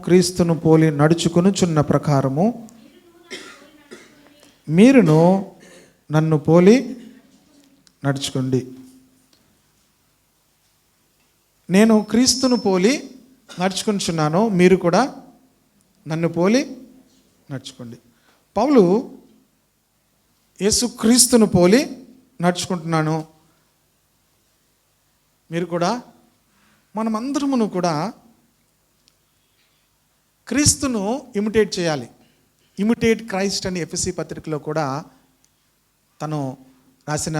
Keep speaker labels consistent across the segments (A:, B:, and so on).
A: క్రీస్తును పోలి నడుచుకొనుచున్న ప్రకారము మీరును నన్ను పోలి నడుచుకోండి. నేను క్రీస్తును పోలి నడుచుకుంటున్నాను, మీరు కూడా నన్ను పోలి నడుచుకోండి. పౌలు యేసుక్రీస్తును పోలి నడుచుకుంటున్నాను, మీరు కూడా, మనమందరమును కూడా క్రీస్తును ఇమిటేట్ చేయాలి. ఇమిటేట్ క్రైస్ట్ అని ఎఫెసీ పత్రికలో కూడా తను రాసిన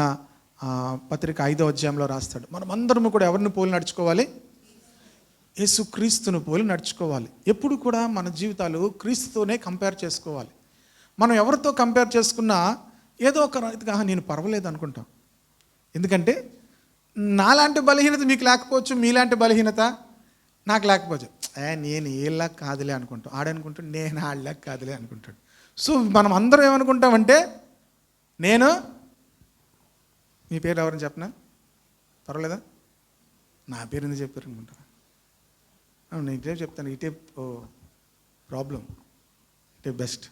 A: పత్రిక 5వ అధ్యాయంలో రాస్తాడు. మనమందరము కూడా ఎవరిని పోలి నడుచుకోవాలి? యేసుక్రీస్తును పోలి నడుచుకోవాలి. ఎప్పుడు కూడా మన జీవితాలు క్రీస్తుతోనే కంపేర్ చేసుకోవాలి. మనం ఎవరితో కంపేర్ చేసుకున్నా ఏదో ఒక రీతిగా నేను పర్వాలేదు అనుకుంటాం. ఎందుకంటే నాలాంటి బలహీనత మీకు లేకపోవచ్చు, మీలాంటి బలహీనత నాకు లేకపోవచ్చు. నేను ఏళ్ళ కాదులే అనుకుంటాం, ఆడనుకుంటాడు నేను ఆడలేక కాదులే అనుకుంటాడు. సో మనం అందరం ఏమనుకుంటామంటే, నేను, మీ పేరు ఎవరని చెప్పనా? పర్వాలేదా? నా పేరు ఎందుకు చెప్పారు అనుకుంటా. నేను ఇటే చెప్తాను, ఇటే ప్రాబ్లం, ఇటే బెస్ట్.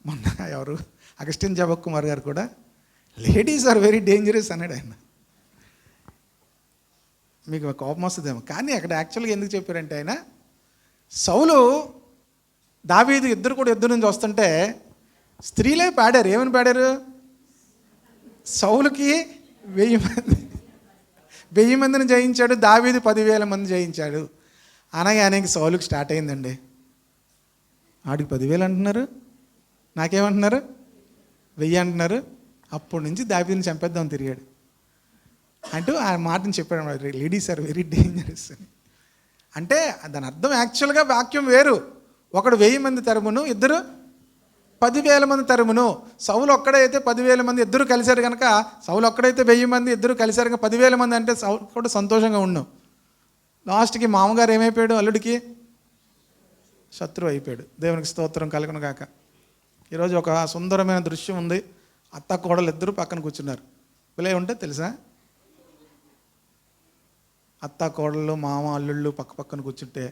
A: మొన్న ఎవరు అగస్టిన్ జబక్ కుమార్ గారు కూడా లేడీస్ ఆర్ వెరీ డేంజరస్ అన్నాడు ఆయన. మీకు కోపం వస్తుందేమో, కానీ అక్కడ యాక్చువల్గా ఎందుకు చెప్పారంటే, ఆయన సౌలు దావీదు ఇద్దరు కూడా యుద్ధం నుంచి వస్తుంటే స్త్రీలే పాడారు. ఏమని పాడారు? సౌలుకి 1000 మందిని జయించాడు, దావీదు 10,000 మంది జయించాడు. అనగా ఆయనకి సౌలుకి స్టార్ట్ అయిందండి. ఆడికి 10,000 అంటున్నారు, నాకేమంటున్నారు? 1000 అంటున్నారు. అప్పటి నుంచి దావీదుని చంపేద్దాం తిరిగాడు అంటూ ఆ మాటను చెప్పాడు, లేడీస్ ఆర్ వెరీ డేంజరస్ అని. అంటే దాని అర్థం యాక్చువల్గా వాక్యం వేరు. ఒకడు 1000 మంది తరుమును, ఇద్దరు 10,000 మంది తరుమును. సౌలు ఒక్కడైతే 10,000 మంది ఇద్దరు కలిశారు కనుక, సౌలు ఒక్కడైతే 1000 మంది ఇద్దరు కలిశారు కనుక 10,000 మంది అంటే సౌలు కూడా సంతోషంగా ఉన్నాం. లాస్ట్కి మామగారు ఏమైపోయాడు? అల్లుడికి శత్రువు అయిపోయాడు. దేవునికి స్తోత్రం కలుగును గాక. ఈరోజు ఒక సుందరమైన దృశ్యం ఉంది. అత్త కోడలు ఇద్దరు పక్కన కూర్చున్నారు. ఇలా ఉంటే తెలుసా, అత్త కోడళ్ళు, మామ అల్లుళ్ళు పక్క పక్కన కూర్చుంటే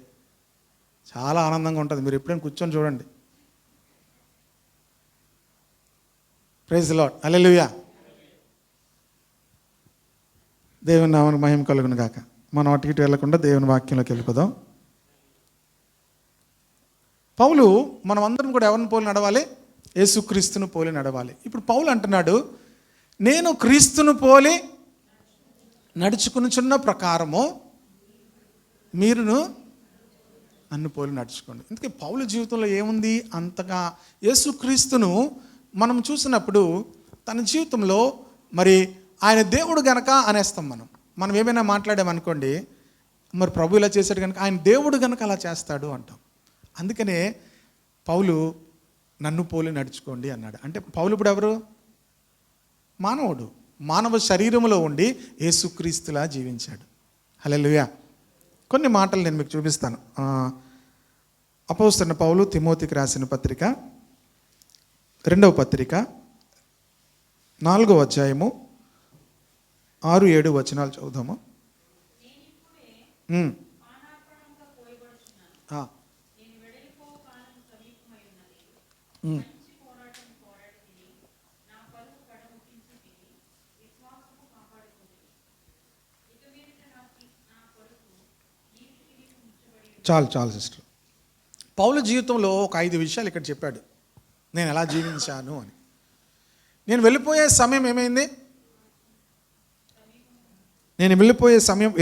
A: చాలా ఆనందంగా ఉంటుంది. మీరు ఎప్పుడైనా కూర్చొని చూడండి. ప్రైజ్ ది లార్డ్, హల్లెలూయా. దేవుని నామానికి మహిమ కలుగును గాక. మనం అటు ఇటు వెళ్ళకుండా దేవుని వాక్యంలోకి వెళ్ళిపోదాం. పౌలు మనం అందరం కూడా ఎవరిని పోలి నడవాలి? యేసుక్రీస్తును పోలి నడవాలి. ఇప్పుడు పౌలు అంటున్నాడు, నేను క్రీస్తును పోలి నడుచుకునిచున్న ప్రకారము మీరును నన్ను పోలి నడుచుకోండి. అందుకే పౌలు జీవితంలో ఏముంది అంతగా? యేసుక్రీస్తును మనం చూసినప్పుడు తన జీవితంలో మరి ఆయన దేవుడు గనక అనేస్తాం. మనం ఏమైనా మాట్లాడామనుకోండి, మరి ప్రభు ఇలా చేశాడు కనుక, ఆయన దేవుడు గనక అలా చేస్తాడు అంటాం. అందుకనే పౌలు నన్ను పోలి నడుచుకోండి అన్నాడు. అంటే పౌలు ఇప్పుడు ఎవరు? మానవుడు. మానవ శరీరంలో ఉండి యేసుక్రీస్తులా జీవించాడు. హల్లెలూయా. కొన్ని మాటలు నేను మీకు చూపిస్తాను. అపోస్తలుడైన పౌలు తిమోతికి రాసిన పత్రిక, 2వ పత్రిక, 4వ అధ్యాయము 6-7 వచనాలు చదువుదాము. చాలు సిస్టర్. పౌలు జీవితంలో ఒక 5 విషయాలు ఇక్కడ చెప్పాడు, నేను ఎలా జీవించాను అని. నేను వెళ్ళిపోయే సమయం ఏమైంది? నేను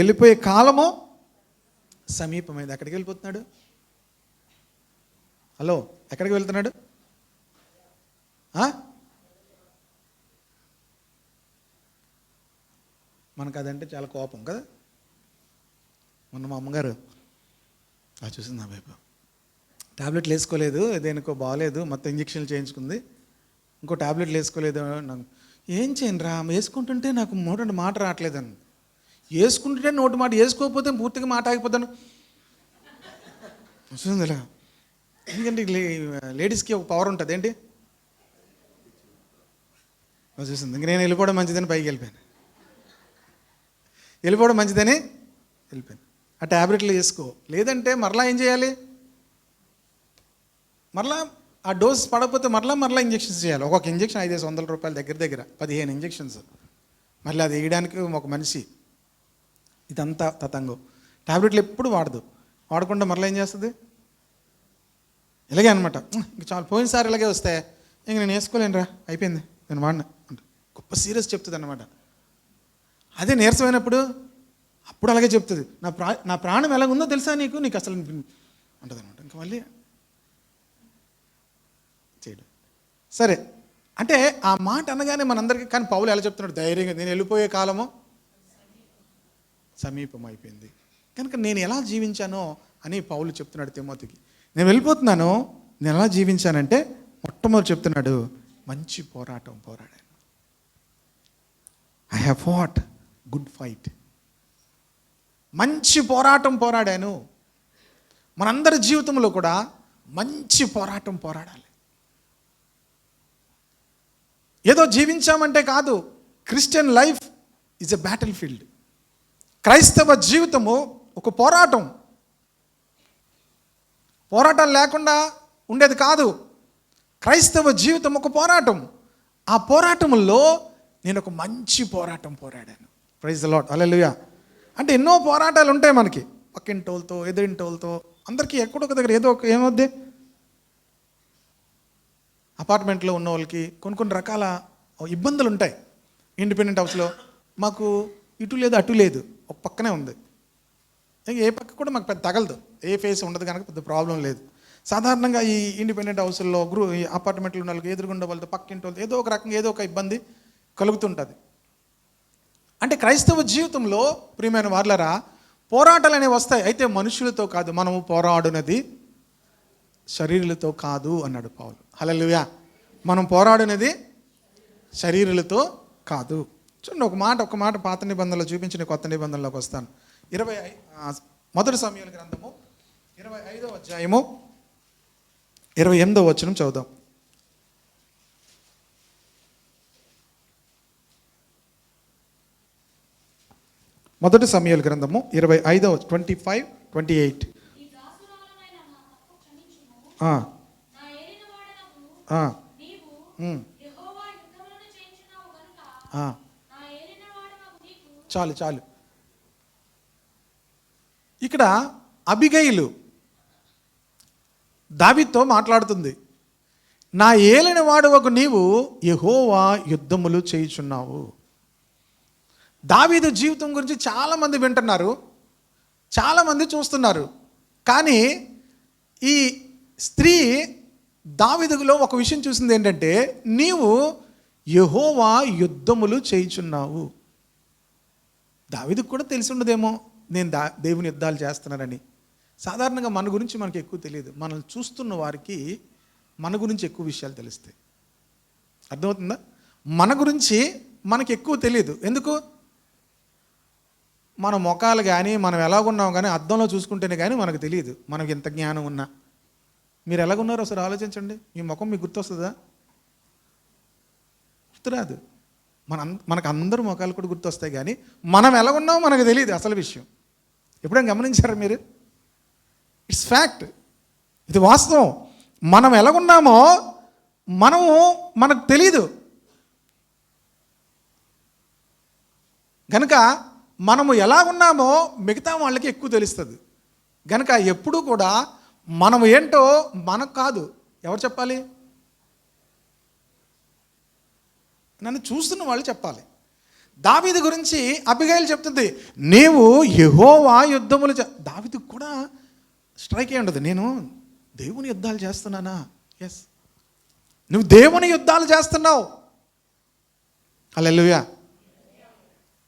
A: వెళ్ళిపోయే కాలము సమీపమైంది. ఎక్కడికి వెళ్ళిపోతున్నాడు? హలో, ఎక్కడికి వెళ్తున్నాడు? మనకు అదంటే చాలా కోపం కదా. మొన్న మా అమ్మగారు చూసింది నా వైపు, ట్యాబ్లెట్లు వేసుకోలేదు, దేనికో బాగాలేదు, మొత్తం ఇంజక్షన్లు చేయించుకుంది, ఇంకో ట్యాబ్లెట్లు వేసుకోలేదు. నాకు ఏం చేయను రా, వేసుకుంటుంటే నాకు మాట రావట్లేదని. వేసుకుంటుంటే నోటి మాట, వేసుకోకపోతే పూర్తిగా మాట ఆగిపోతాను. చూసింది ఇలా. ఎందుకంటే లేడీస్కి ఒక పవర్ ఉంటుంది ఏంటి, చూసింది. ఇంక నేను వెళ్ళిపోవడం మంచిదని పైకి వెళ్ళిపోయాను. ఆ ట్యాబ్లెట్లు వేసుకో. లేదంటే మరలా ఏం చేయాలి? మరలా ఆ డోస్ పడకపోతే మరలా ఇంజెక్షన్స్ చేయాలి. ఒక్కొక్క ఇంజెక్షన్ 500 రూపాయలు, దగ్గర 15 ఇంజెక్షన్స్. మళ్ళీ అది వేయడానికి ఒక మనిషి. ఇదంతా తతంగం. ట్యాబ్లెట్లు ఎప్పుడు వాడకుండా మరలా ఏం చేస్తుంది? ఇలాగే అనమాట. ఇంక చాలు, పోయినసారి ఇలాగే వస్తే ఇంక నేను వేసుకోలేనురా, అయిపోయింది, నేను వాడిన అంటే గొప్ప సీరియస్ చెప్తుంది అనమాట. అదే నీరసమైనప్పుడు అప్పుడు అలాగే చెప్తుంది. నా ప్రాణం ఎలాగుందో తెలుసా నీకు అసలు ఉంటుంది అనమాట. ఇంకా మళ్ళీ చేయడం. సరే, అంటే ఆ మాట అనగానే మనందరికీ, కానీ పౌలు ఎలా చెప్తున్నాడు ధైర్యంగా, నేను వెళ్ళిపోయే కాలము సమీపం అయిపోయింది కనుక నేను ఎలా జీవించానో అని పౌలు చెప్తున్నాడు తిమోతికి. నేను వెళ్ళిపోతున్నాను, నేను ఎలా జీవించానంటే మొట్టమొదటి చెప్తున్నాడు, మంచి పోరాటం పోరాడాను. I have fought good fight. మంచి పోరాటం పోరాడాను. మనందరి జీవితంలో కూడా మంచి పోరాటం పోరాడాలి. ఏదో జీవించామంటే కాదు. Christian life is a battle field. క్రైస్తవ జీవితము ఒక పోరాటం. పోరాటాలు లేకుండా ఉండేది కాదు. క్రైస్తవ జీవితం ఒక పోరాటం. ఆ పోరాటంలో నేను ఒక మంచి పోరాటం పోరాడాను. ప్రైజ్ ది లార్డ్, హల్లెలూయా. అంటే ఎన్నో పోరాటాలు ఉంటాయి మనకి, పక్కింటోళ్ళతో, ఎదురింటోళ్ళతో, అందరికీ ఎక్కడొక దగ్గర ఏదో ఒక ఏమవుద్ది, అపార్ట్మెంట్లో ఉన్న వాళ్ళకి కొన్ని రకాల ఇబ్బందులు ఉంటాయి. ఇండిపెండెంట్ హౌస్లో మాకు ఇటు లేదు అటు లేదు, ఒక పక్కనే ఉంది. ఏ పక్క కూడా మాకు పెద్ద తగలదు, ఏ ఫేస్ ఉండదు కనుక పెద్ద ప్రాబ్లం లేదు. సాధారణంగా ఈ ఇండిపెండెంట్ హౌస్లో ఈ అపార్ట్మెంట్లో ఉన్న వాళ్ళకి ఎదురుగుండే వాళ్ళతో, పక్కింటి వాళ్ళతో ఏదో ఒక రకంగా ఏదో ఒక ఇబ్బంది కలుగుతుంటుంది. అంటే క్రైస్తవ జీవితంలో ప్రియమైన వార్లరా, పోరాటాలు అనేవి వస్తాయి. అయితే మనుషులతో కాదు, మనము పోరాడునది శరీరులతో కాదు అన్నాడు పౌలు. హల్లెలూయా. మనం పోరాడునది శరీరులతో కాదు. చూడండి, ఒక మాట పాత నిబంధనలో చూపించిన కొత్త నిబంధనలోకి వస్తాను. 1 సమూయేలు గ్రంథము 25వ అధ్యాయము 28వ వచనం చదువుదాం. 1 సమూయేలు గ్రంథము 25వ 25-28. చాలు. ఇక్కడ అబిగయిలు దావీదుతో మాట్లాడుతుంది. నా ఏలిన వాడవకు నీవు యెహోవా యుద్ధములు చేయుచున్నావు. దావీదు జీవితం గురించి చాలామంది వింటున్నారు, చాలామంది చూస్తున్నారు. కానీ ఈ స్త్రీ దావీదులో ఒక విషయం చూసింది ఏంటంటే, నీవు యెహోవా యుద్ధములు చేయుచున్నావు. దావీదుకు కూడా తెలిసి ఉండదేమో నేను దేవుని యుద్ధాలు చేస్తున్నానని. సాధారణంగా మన గురించి మనకి ఎక్కువ తెలియదు. మనల్ని చూస్తున్న వారికి మన గురించి ఎక్కువ విషయాలు తెలుస్తాయి. అర్థమవుతుందా? మన గురించి మనకి ఎక్కువ తెలియదు. ఎందుకు? మన ముఖాలు కానీ, మనం ఎలాగున్నాం కానీ అద్దంలో చూసుకుంటేనే కానీ మనకు తెలియదు మనకి ఎంత జ్ఞానం ఉన్నా. మీరు ఎలాగున్నారో ఒకసారి ఆలోచించండి. మీ ముఖం మీకు గుర్తొస్తుందా? గుర్తురాదు. మనకు అందరూ ముఖాలు కూడా గుర్తొస్తాయి, కానీ మనం ఎలాగున్నామో మనకు తెలియదు అసలు విషయం. ఎప్పుడైనా గమనించారా మీరు? ఇట్స్ ఫ్యాక్ట్, ఇది వాస్తవం. మనం ఎలాగున్నామో మనకు తెలీదు. కనుక మనము ఎలా ఉన్నామో మిగతా వాళ్ళకి ఎక్కువ తెలుస్తుంది. కనుక ఎప్పుడూ కూడా మనం ఏంటో మనకు కాదు, ఎవరు చెప్పాలి? నన్ను చూస్తున్న వాళ్ళు చెప్పాలి. దావీదు గురించి అబిగైలు చెప్తుంది, నీవు యెహోవా యుద్ధములు దావీదుకు కూడా స్ట్రైక్ అయి ఉండదు, నేను దేవుని యుద్ధాలు చేస్తున్నానా? ఎస్, నువ్వు దేవుని యుద్ధాలు చేస్తున్నావు. హల్లెలూయా.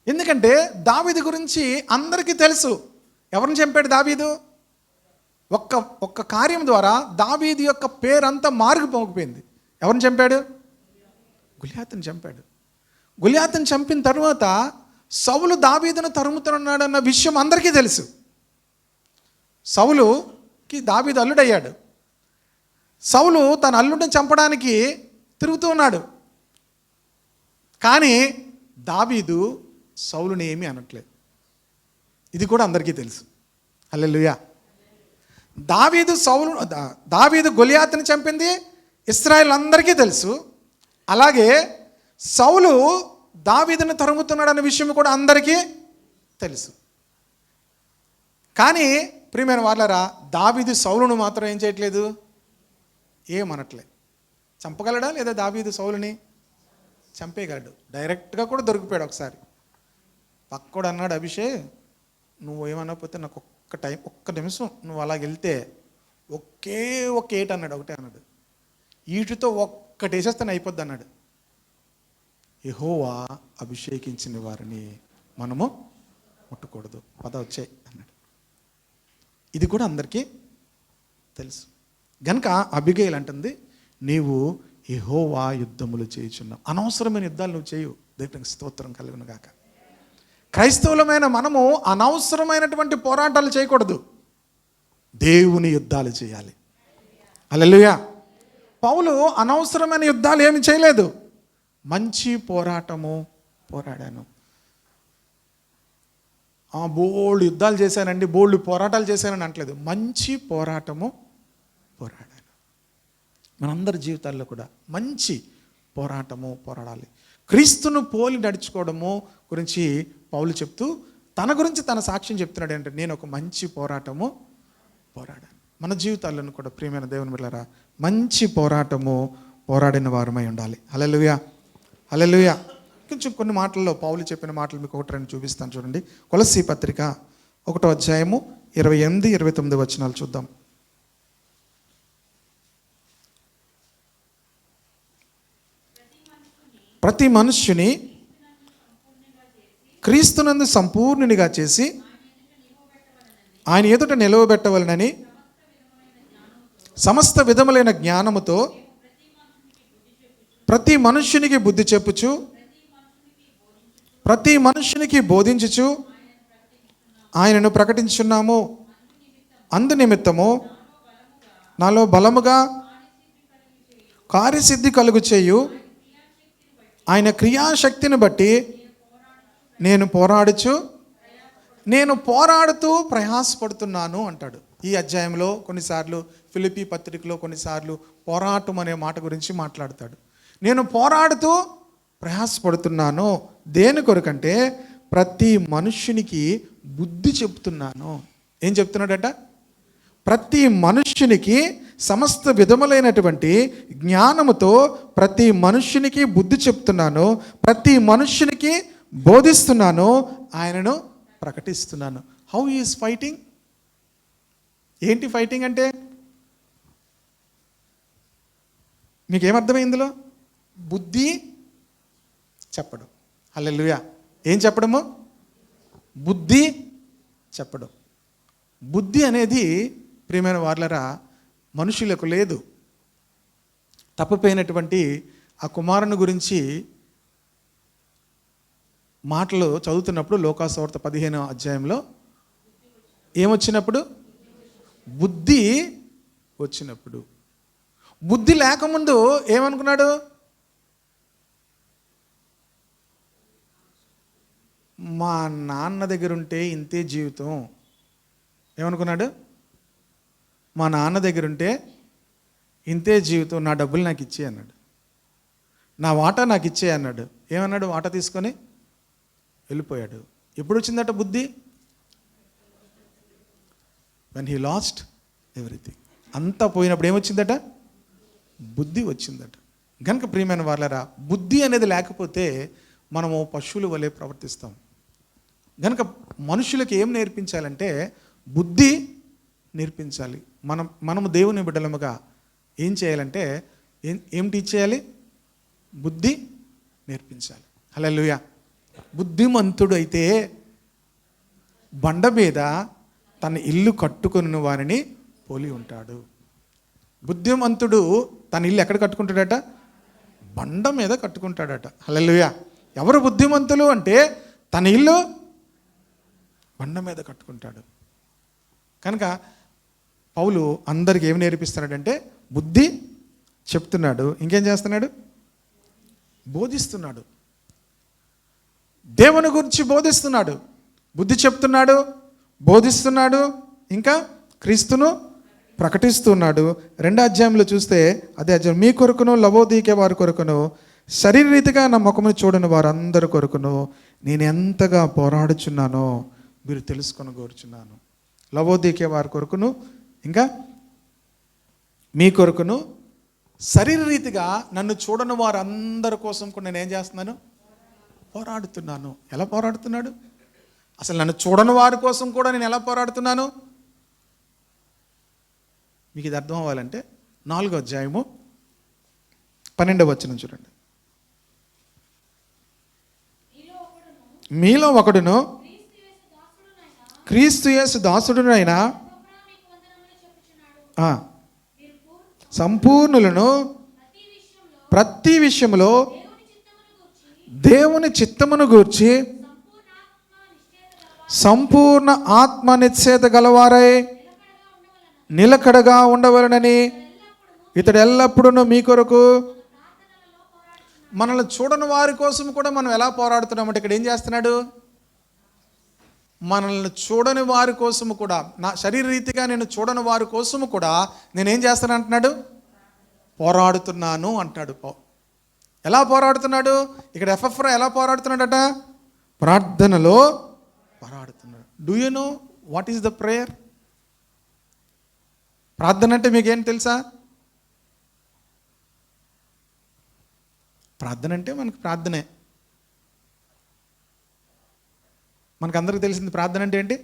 A: ఎందుకంటే దావీదు గురించి అందరికీ తెలుసు. ఎవరిని చంపాడు దావీదు? ఒక్క కార్యం ద్వారా దావీదు యొక్క పేరంతా మారిపోకపోయింది. ఎవరిని చంపాడు? గొలియాతుని చంపాడు. గొలియాతుని చంపిన తర్వాత సౌలు దావీదును తరుముతున్నాడన్న విషయం అందరికీ తెలుసు. సౌలుకి దావీదు అల్లుడయ్యాడు. సౌలు తన అల్లుడిని చంపడానికి తిరుగుతూ ఉన్నాడు. కానీ దావీదు సౌలుని ఏమీ అనట్లేదు. ఇది కూడా అందరికీ తెలుసు. హల్లెలూయా. దావీదు గొలియాతుని చంపింది ఇశ్రాయేలు అందరికీ తెలుసు. అలాగే సౌలు దావీదును తరుముతున్నాడన్న విషయం కూడా అందరికీ తెలుసు. కానీ ప్రియమైన వాళ్ళరా, దావీదు సౌలును మాత్రం ఏం చేయట్లేదు, ఏమనట్లే. చంపగలడా లేదా? దావీదు సౌలుని చంపేయగలడు. డైరెక్ట్గా కూడా దొరికిపోయాడు. ఒకసారి పక్కోడు అన్నాడు, అభిషేక్ నువ్వు ఏమనకపోతే నాకు ఒక్క నిమిషం నువ్వు అలాగ వెళ్తే ఒక ఏటు అన్నాడు. ఒకటే అన్నాడు, ఈటుతో ఒక్కటేసేస్తాను అయిపోద్ది అన్నాడు. యెహోవా అభిషేకించిన వారిని మనము ముట్టకూడదు, పద వచ్చాయి అన్నాడు. ఇది కూడా అందరికీ తెలుసు. గనుక అబిగయీల్ అంటుంది, నీవు యెహోవా యుద్ధములు చేయుచున్నావు. అనవసరమైన యుద్ధాలు నువ్వు చేయు. దేవునికి స్తోత్రం కలుగును గాక. క్రైస్తవులమైన మనము అనవసరమైనటువంటి పోరాటాలు చేయకూడదు, దేవుని యుద్ధాలు చేయాలి. హల్లెలూయా. పౌలు అనవసరమైన యుద్ధాలు ఏమి చేయలేదు, మంచి పోరాటము పోరాడాను. బోల్డ్ యుద్ధాలు చేశానండి, బోల్డ్ పోరాటాలు చేశానని అంటలేదు, మంచి పోరాటము పోరాడాను. మనందరి జీవితాల్లో కూడా మంచి పోరాటము పోరాడాలి. క్రీస్తును పోలి నడుచుకోవడము గురించి పౌలు చెప్తూ తన గురించి తన సాక్ష్యం చెప్తున్నాడు. అంటే నేను ఒక మంచి పోరాటము పోరాడాను. మన జీవితాలను కూడా ప్రియమైన దేవుని బిడ్డలారా మంచి పోరాటము పోరాడిన వారమై ఉండాలి. హల్లెలూయా, హల్లెలూయా. కొంచెం కొన్ని మాటల్లో పౌలు చెప్పిన మాటలు మీకు ఒకటి రెండు చూపిస్తాను చూడండి. కొలస్సీ పత్రిక 1వ అధ్యాయము 28, 29 వచనాలు చూద్దాం. ప్రతి మనుష్యుని క్రీస్తునందు సంపూర్ణునిగా చేసి ఆయన ఎదుట నిలవబెట్టవలనని సమస్త విధములైన జ్ఞానముతో ప్రతి మనుష్యునికి బుద్ధి చెప్పుచు ప్రతి మనుష్యునికి బోధించుచు ఆయనను ప్రకటించున్నాము. అందు నిమిత్తము నాలో బలముగా కార్యసిద్ధి కలుగు చేయు ఆయన క్రియాశక్తిని బట్టి నేను పోరాడుతూ ప్రయాసపడుతున్నాను అంటాడు. ఈ అధ్యాయంలో కొన్నిసార్లు, ఫిలిప్పీ పత్రికలో కొన్నిసార్లు పోరాటం అనే మాట గురించి మాట్లాడతాడు. నేను పోరాడుతూ ప్రయాసపడుతున్నాను. దేని కొరకంటే ప్రతి మనుష్యునికి బుద్ధి చెప్తున్నాను. ఏం చెప్తున్నాడట? ప్రతి మనుష్యునికి సమస్త విధములైనటువంటి జ్ఞానముతో ప్రతి మనుష్యునికి బుద్ధి చెప్తున్నాను, ప్రతి మనుష్యునికి బోధిస్తున్నాను, ఆయనను ప్రకటిస్తున్నాను. How is fighting? ఏంటి ఫైటింగ్ అంటే? మీకేమర్థమైంది ఇందులో? బుద్ధి చెప్పడం. హల్లెలూయా. ఏం చెప్పడము? బుద్ధి చెప్పడం. బుద్ధి అనేది ప్రియమైన వార్లరా మనుషులకు లేదు. తప్పిపోయినటువంటి ఆ కుమారుని గురించి మాటలు చదువుతున్నప్పుడు లోకాసువార్త 15వ అధ్యాయంలో ఏమొచ్చినప్పుడు? బుద్ధి వచ్చినప్పుడు. బుద్ధి లేకముందు ఏమనుకున్నాడు? మా నాన్న దగ్గర ఉంటే ఇంతే జీవితం. ఏమనుకున్నాడు? మా నాన్న దగ్గర ఉంటే ఇంతే జీవితం, నా డబ్బులు నాకు ఇచ్చే అన్నాడు, నా వాటా నాకు ఇచ్చే అన్నాడు. ఏమన్నాడు? వాటా తీసుకొని వెళ్ళిపోయాడు. ఎప్పుడు వచ్చిందట బుద్ధి? when he lost everything. అంతా పోయినప్పుడు ఏమొచ్చిందట? బుద్ధి వచ్చిందట. కనుక ప్రియమైన వాళ్ళరా, బుద్ధి అనేది లేకపోతే మనము పశువుల వలె ప్రవర్తిస్తాం. కనుక మనుషులకు ఏం నేర్పించాలంటే బుద్ధి నేర్పించాలి. మనము దేవుని బిడ్డలముగా ఏం చేయాలంటే ఏం టీచ్ చేయాలి? బుద్ధి నేర్పించాలి. హల్లెలూయా. బుద్ధిమంతుడు అయితే బండ మీద తన ఇల్లు కట్టుకుని వారిని పోలి ఉంటాడు. బుద్ధిమంతుడు తన ఇల్లు ఎక్కడ కట్టుకుంటాడట? బండ మీద కట్టుకుంటాడట. హల్లెలూయా. ఎవరు బుద్ధిమంతులు అంటే తన ఇల్లు బండ మీద కట్టుకుంటాడు. కనుక పౌలు అందరికి ఏమి నేర్పిస్తున్నాడంటే బుద్ధి చెప్తున్నాడు. ఇంకేం చేస్తున్నాడు? బోధిస్తున్నాడు. దేవుని గురించి బోధిస్తున్నాడు. బుద్ధి చెప్తున్నాడు, బోధిస్తున్నాడు. ఇంకా క్రీస్తును ప్రకటిస్తున్నాడు. 2వ అధ్యాయంలో చూస్తే అదే అధ్యాయం, మీ కొరకును లవోదీకే వారి కొరకును శరీరరీతిగా నా ముఖమును చూడని వారందరి కొరకును నేను ఎంతగా పోరాడుచున్నానో మీరు తెలుసుకొని కోరుచున్నాను. లవోదీకే వారి కొరకును ఇంకా మీ కొరకును శరీరరీతిగా నన్ను చూడని వారందరి కోసం కూడా నేను ఏం చేస్తున్నాను? పోరాడుతున్నాను. ఎలా పోరాడుతున్నాడు? అసలు నన్ను చూడని వారి కోసం కూడా నేను ఎలా పోరాడుతున్నాను? మీకు ఇది అర్థం అవ్వాలంటే 4వ అధ్యాయము 12వ వచనం చూడండి. మీలో ఒకడును క్రీస్తు యేసు దాసుడునైనా సంపూర్ణులను ప్రతి విషయంలో దేవుని చిత్తమును గూర్చి సంపూర్ణ ఆత్మ నిశ్చేత గలవారై నిలకడగా ఉండవలనని ఇతడు ఎల్లప్పుడూ మీ కొరకు. మనల్ని చూడని వారి కోసం కూడా మనం ఎలా పోరాడుతున్నామంటే ఇక్కడ ఏం చేస్తున్నాడు? మనల్ని చూడని వారి కోసము కూడా, నా శరీరరీతిగా నేను చూడని వారి కోసము కూడా నేనేం చేస్తాను అంటున్నాడు? పోరాడుతున్నాను అంటాడు. ఎలా పోరాడుతున్నాడు? ఇక్కడ ఎఫ్ఎఫ్రా ఎలా పోరాడుతున్నాడట? ప్రార్థనలో పోరాడుతున్నాడు. Do you know what is the prayer? ప్రార్థన అంటే మీకేం తెలుసా? ప్రార్థన అంటే మనకు ప్రార్థనే. మనకు అందరికీ తెలిసింది ప్రార్థన అంటే ఏంటి?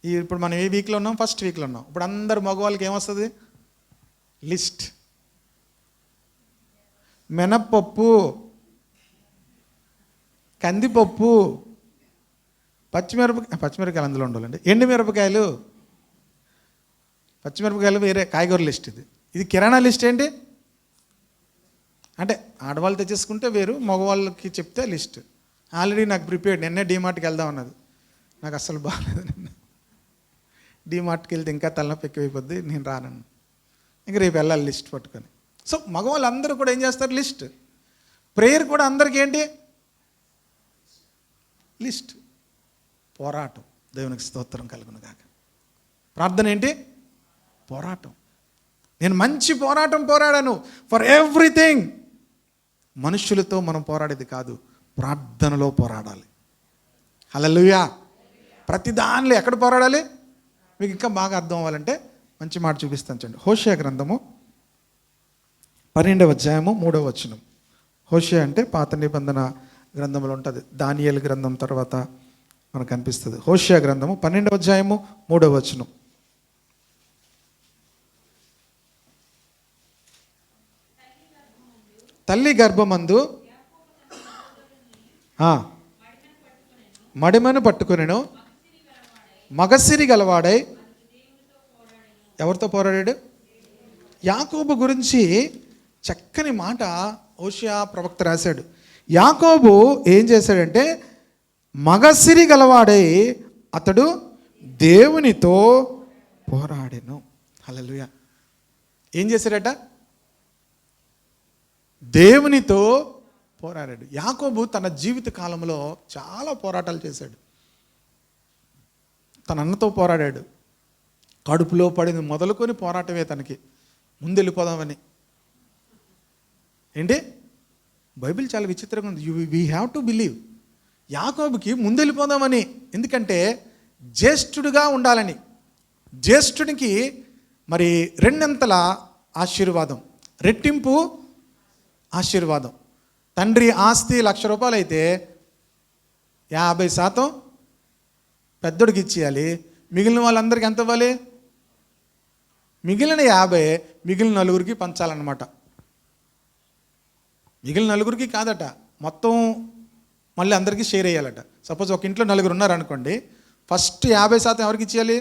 A: ఇప్పుడు మనం ఏ వీక్లో ఉన్నాం? ఫస్ట్ వీక్లో ఉన్నాం. ఇప్పుడు అందరు మగవాళ్ళకి ఏమొస్తుంది? లిస్ట్. మినప్పప్పు, కందిపప్పు, పచ్చిమిరపకాయలు అందులో ఉండాలండి, ఎండుమిరపకాయలు, పచ్చిమిరపకాయలు వేరే కాయగూర లిస్ట్. ఇది కిరాణా లిస్ట్. ఏంటి అంటే ఆడవాళ్ళు తెచ్చేసుకుంటే వేరు, మగవాళ్ళకి చెప్తే లిస్ట్. ఆల్రెడీ నాకు ప్రిపేర్డ్. నిన్నే డీమార్ట్కి వెళ్దాం అన్నది, నాకు అస్సలు బాగాలేదు. నిన్న డీమార్ట్కి వెళ్తే ఇంకా తలనొప్పి ఎక్కువైపోద్ది, నేను రానన్ను. ఇంకా రేపు వెళ్ళాలి లిస్ట్ పట్టుకొని. సో మగవాళ్ళు అందరూ కూడా ఏం చేస్తారు? లిస్ట్. ప్రేయర్ కూడా అందరికీ ఏంటి? లిస్ట్. పోరాటం. దేవునికి స్తోత్రం కలుగును గాక. ప్రార్థన ఏంటి? పోరాటం. నేను మంచి పోరాటం పోరాడాను ఫర్ ఎవ్రీథింగ్. మనుషులతో మనం పోరాడేది కాదు, ప్రార్థనలో పోరాడాలి. హల్లెలూయా. ప్రతి దానిలో ఎక్కడ పోరాడాలి? మీకు ఇంకా బాగా అర్థం అవ్వాలంటే మంచి మాట చూపిస్తాను చూడండి. హోషేయ గ్రంథము 12వ అధ్యాయము 3వ వచనం. హోషేయ అంటే పాత నిబంధన గ్రంథంలో ఉంటుంది, దానియేలు గ్రంథం తర్వాత మనకు కనిపిస్తుంది. హోషేయ గ్రంథము 12వ అధ్యాయము 3వ వచనం. తల్లి గర్భమందు మడిమను పట్టుకునేను, మగసిరి గలవాడై. ఎవరితో పోరాడాడు? యాకోబు గురించి చక్కని మాట హోషేయ ప్రవక్త రాశాడు. యాకోబు ఏం చేశాడంటే మగసిరి గలవాడై అతడు దేవునితో పోరాడెను. హల్లెలూయా. ఏం చేశాడట? దేవునితో పోరాడాడు. యాకోబు తన జీవిత కాలంలో చాలా పోరాటాలు చేశాడు. తన అన్నతో పోరాడాడు. కడుపులో పడింది మొదలుకొని పోరాటమే తనకి. ముందెళ్ళిపోదామని. ఏంటి? బైబిల్ చాలా విచిత్రంగా ఉంది. We have to believe. యాకోబుకి ముందెళ్ళిపోదామని. ఎందుకంటే జ్యేష్ఠుడిగా ఉండాలని. జ్యేష్ఠుడికి మరి రెండంతల ఆశీర్వాదం, రెట్టింపు ఆశీర్వాదం. తండ్రి ఆస్తి 1,00,000 రూపాయలు అయితే 50% పెద్దోడికి ఇచ్చేయాలి. మిగిలిన వాళ్ళందరికీ ఎంత ఇవ్వాలి? మిగిలిన 50 మిగిలిన నలుగురికి పంచాలన్నమాట. మిగిలిన నలుగురికి కాదట, మొత్తం మళ్ళీ అందరికీ షేర్ అయ్యాలట. సపోజ్ ఒక ఇంట్లో 4 ఉన్నారనుకోండి, ఫస్ట్ 50% ఎవరికి ఇచ్చేయాలి?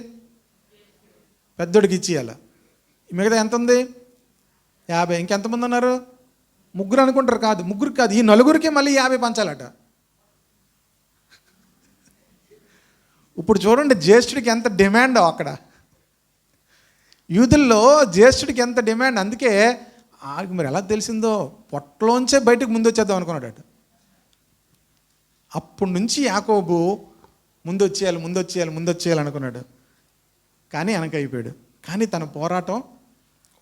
A: పెద్దోడికి ఇచ్చేయాలి. మిగతా ఎంత ఉంది? 50. ఇంకెంతమంది ఉన్నారు? 3 అనుకుంటారు. కాదు, 3 కాదు, ఈ నలుగురికి మళ్ళీ 50 పంచాలట. ఇప్పుడు చూడండి జ్యేష్ఠుడికి ఎంత డిమాండ్ అక్కడ. యూదుల్లో జ్యేష్ఠుడికి ఎంత డిమాండ్. అందుకే ఆడికి మరి ఎలా తెలిసిందో, పొట్టలోంచే బయటకు ముందు వచ్చేద్దాం అనుకున్నాడట. అప్పటి నుంచి యాకోబు ముందు వచ్చేయాలి అనుకున్నాడు. కానీ వెనకైపోయాడు. కానీ తన పోరాటం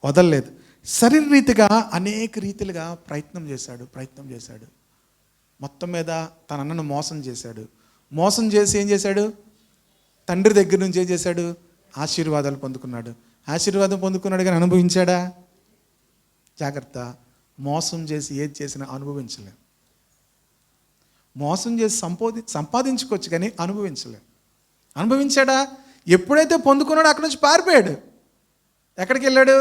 A: వదలలేదు. శరీరరీతిగా అనేక రీతిలుగా ప్రయత్నం చేశాడు. మొత్తం మీద తన అన్నను మోసం చేశాడు. మోసం చేసి ఏం చేశాడు? తండ్రి దగ్గర నుంచి ఏం చేశాడు? ఆశీర్వాదాలు పొందుకున్నాడు. ఆశీర్వాదం పొందుకున్నాడు కానీ అనుభవించాడా? జాగ్రత్త. మోసం చేసి ఏది చేసినా అనుభవించలేం. మోసం చేసి సంపాదించుకోవచ్చు కానీ అనుభవించలేం. అనుభవించాడా? ఎప్పుడైతే పొందుకున్నాడో అక్కడి నుంచి పారిపోయాడు. ఎక్కడికి వెళ్ళాడు?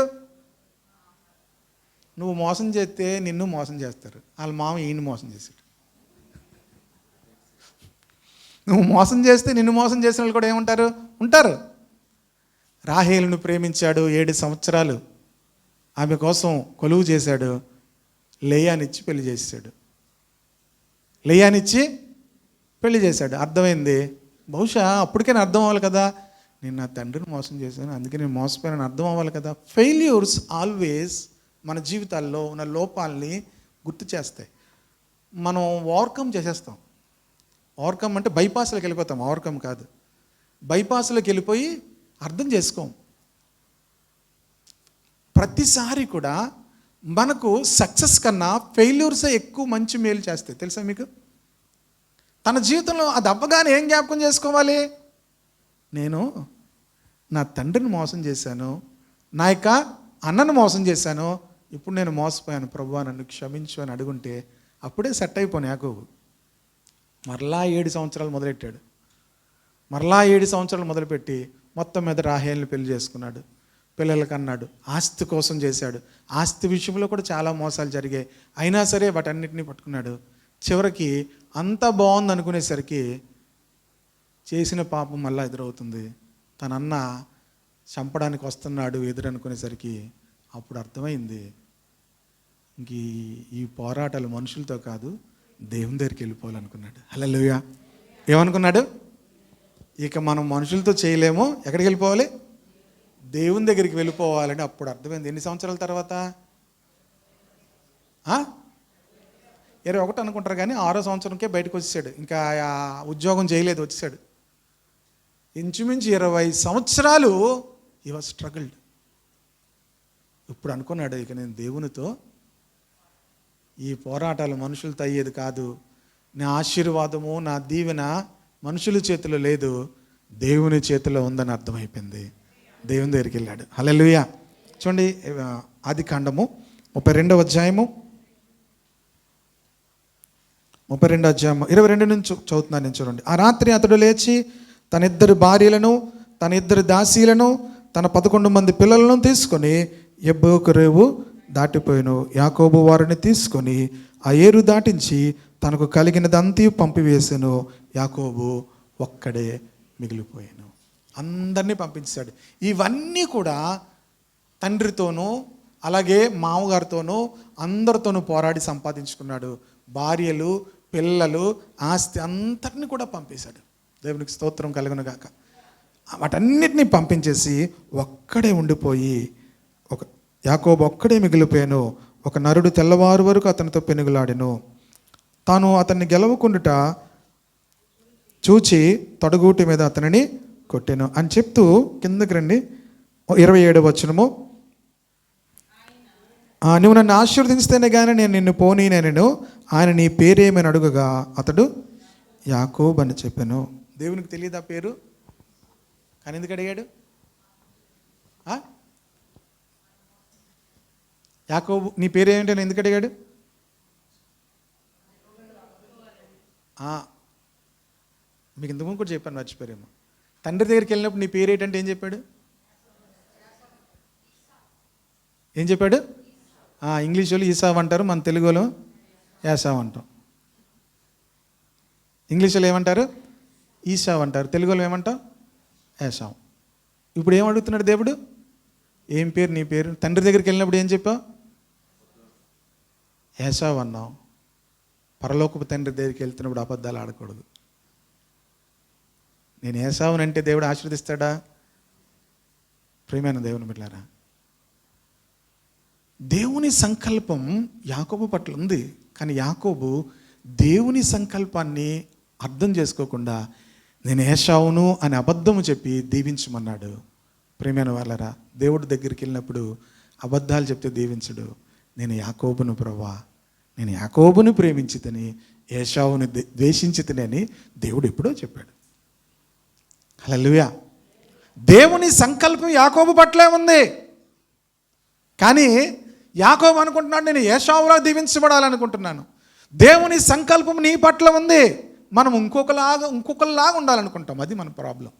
A: నువ్వు మోసం చేస్తే నిన్ను మోసం చేస్తారు. వాళ్ళ మామ ఈయన మోసం చేశాడు. నువ్వు మోసం చేస్తే నిన్ను మోసం చేసిన వాళ్ళు కూడా ఉంటారు. రాహేలును ప్రేమించాడు. 7 సంవత్సరాలు ఆమె కోసం కొలువు చేశాడు. లేయానిచ్చి పెళ్లి చేశాడు. అర్థమైంది. బహుశా అప్పటికైనా అర్థం అవ్వాలి కదా, నేను నా తండ్రిని మోసం చేశాను, అందుకే నేను మోసపోయానని అర్థం అవ్వాలి కదా. ఫెయిల్యూర్స్ ఆల్వేస్ మన జీవితాల్లో ఉన్న లోపాలని గుర్తు చేస్తాయి. మనం ఓవర్కమ్ చేసేస్తాం. ఓవర్కమ్ అంటే బైపాస్లోకి వెళ్ళిపోతాం. ఓవర్కమ్ కాదు, బైపాస్లోకి వెళ్ళిపోయి అర్థం చేసుకోం. ప్రతిసారి కూడా మనకు సక్సెస్ కన్నా ఫెయిల్యూర్సే ఎక్కువ మంచి మేలు చేస్తాయి. తెలుసా మీకు? తన జీవితంలో అది అవ్వగానే ఏం జ్ఞాపకం చేసుకోవాలి? నేను నా తండ్రిని మోసం చేశాను, నా యొక్క అన్నను మోసం చేశాను, ఇప్పుడు నేను మోసపోయాను, ప్రభువా నన్ను క్షమించు అని అడుగుంటే అప్పుడే సెట్ అయిపోయాను. యాకోబు మరలా 7 సంవత్సరాలు మొదలెట్టాడు. మరలా 7 సంవత్సరాలు మొదలుపెట్టి మొత్తం మీద రాహేలుని పెళ్లి చేసుకున్నాడు. పిల్లలకు అన్నాడు. ఆస్తి కోసం చేశాడు. ఆస్తి విషయంలో కూడా చాలా మోసాలు జరిగాయి. అయినా సరే వాటన్నిటినీ పట్టుకున్నాడు. చివరికి అంత బాగుంది అనుకునేసరికి చేసిన పాపం మళ్ళీ ఎదురవుతుంది. తన అన్న చంపడానికి వస్తున్నాడు ఎదురనుకునేసరికి అప్పుడు అర్థమైంది, ఇంక ఈ పోరాటాలు మనుషులతో కాదు, దేవుని దగ్గరికి వెళ్ళిపోవాలనుకున్నాడు. హల్లెలూయా. ఏమనుకున్నాడు? ఇక మనం మనుషులతో చేయలేము, ఎక్కడికి వెళ్ళిపోవాలి? దేవుని దగ్గరికి వెళ్ళిపోవాలని అప్పుడు అర్థమైంది. ఎన్ని సంవత్సరాల తర్వాత? 21 అనుకుంటారు కానీ 6వ సంవత్సరంకే బయటకు వచ్చేసాడు. ఇంకా ఉద్యోగం చేయలేదు, వచ్చేసాడు. ఇంచుమించు 20 సంవత్సరాలు ఈ వాజ్ స్ట్రగుల్డ్. ఇప్పుడు అనుకున్నాడు, ఇక నేను దేవునితో ఈ పోరాటాలు మనుషులతో అయ్యేది కాదు, నా ఆశీర్వాదము నా దీవెన మనుషుల చేతిలో లేదు, దేవుని చేతిలో ఉందని అర్థమైపోయింది. దేవుని దగ్గరికి వెళ్ళాడు. హల్లెలూయా. చూడండి, ఆదికాండము 32వ అధ్యాయము 22 నుంచి చదువుతున్నాను నేను. చూడండి. ఆ రాత్రి అతడు లేచి తన 2 భార్యలను, తన 2 దాసీలను, తన 11 మంది పిల్లలను తీసుకొని యబ్బోకు రేవు దాటిపోయాను. యాకోబు వారిని తీసుకొని ఆ ఏరు దాటించి తనకు కలిగినదంతా పంపివేశాను. యాకోబు ఒక్కడే మిగిలిపోయాను. అందరినీ పంపించాడు. ఇవన్నీ కూడా తండ్రితోనూ అలాగే మామగారితోనూ అందరితోనూ పోరాడి సంపాదించుకున్నాడు. భార్యలు, పిల్లలు, ఆస్తి అంతటిని కూడా పంపేశాడు. దేవునికి స్తోత్రం కలుగును గాక. వాటన్నిటినీ పంపించేసి ఒక్కడే ఉండిపోయి యాకోబు ఒక్కడే మిగిలిపోయాను. ఒక నరుడు తెల్లవారు వరకు అతనితో పెనుగులాడెను. తాను అతన్ని గెలవకుండుట చూచి తొడగూటి మీద అతనిని కొట్టెను అని చెప్తూ కిందకి రండి. 27వ వచనము. నువ్వు నన్ను ఆశీర్వదించితేనే కానీ నేను నిన్ను పోనీనెను. ఆయన నీ పేరేమని అడుగగా అతడు యాకోబు అని చెప్పాను. దేవునికి తెలియదు ఆ పేరు, కానీ ఎందుకు అడిగాడు? యాకోబు నీ పేరేమిటి అని ఎందుకు అడిగాడు? మీకు ఇంతకుముందు కూడా చెప్పాను, మర్చిపోయారేమో. తండ్రి దగ్గరికి వెళ్ళినప్పుడు నీ పేరేంటంటే ఏం చెప్పాడు? ఇంగ్లీష్ వాళ్ళు ఈసావ్ అంటారు, మన తెలుగు వాళ్ళు యాసావ్ అంటాం. ఇంగ్లీష్ వాళ్ళు ఏమంటారు? ఈసావ్ అంటారు, తెలుగు వాళ్ళు ఏమంటాం? యాసావ్. ఇప్పుడు ఏం అడుగుతున్నాడు దేవుడు? ఏం పేరు నీ పేరు? తండ్రి దగ్గరికి వెళ్ళినప్పుడు ఏం చెప్పావు? యాసావ్ అన్నావు. పరలోకపు తండ్రి దగ్గరికి వెళ్తున్నప్పుడు అబద్ధాలు ఆడకూడదు. నేను ఏసావునంటే దేవుడు ఆశీర్వదిస్తాడా? ప్రియమైన దేవుని బిడ్డలారా, దేవుని సంకల్పం యాకోబు పట్ల ఉంది. కానీ యాకోబు దేవుని సంకల్పాన్ని అర్థం చేసుకోకుండా నేను ఏసావును అని అబద్ధము చెప్పి దీవించమన్నాడు. ప్రియమైన వాళ్ళరా, దేవుడి దగ్గరికి వెళ్ళినప్పుడు అబద్ధాలు చెప్తే దీవించడు. నేను యాకోబును ప్రభువా, నేను యాకోబును ప్రేమించితని ఏశావుని ద్వేషించితని అని దేవుడు ఎప్పుడో చెప్పాడు. హల్లెలూయా. దేవుని సంకల్పం యాకోబు పట్లే ఉంది. కానీ యాకోబు అనుకుంటున్నాడు నేను ఏశావులా దీవించబడాలనుకుంటున్నాను. దేవుని సంకల్పం నీ పట్ల ఉంది. మనం ఇంకొకలాగా ఉండాలనుకుంటాం. అది మన ప్రాబ్లం.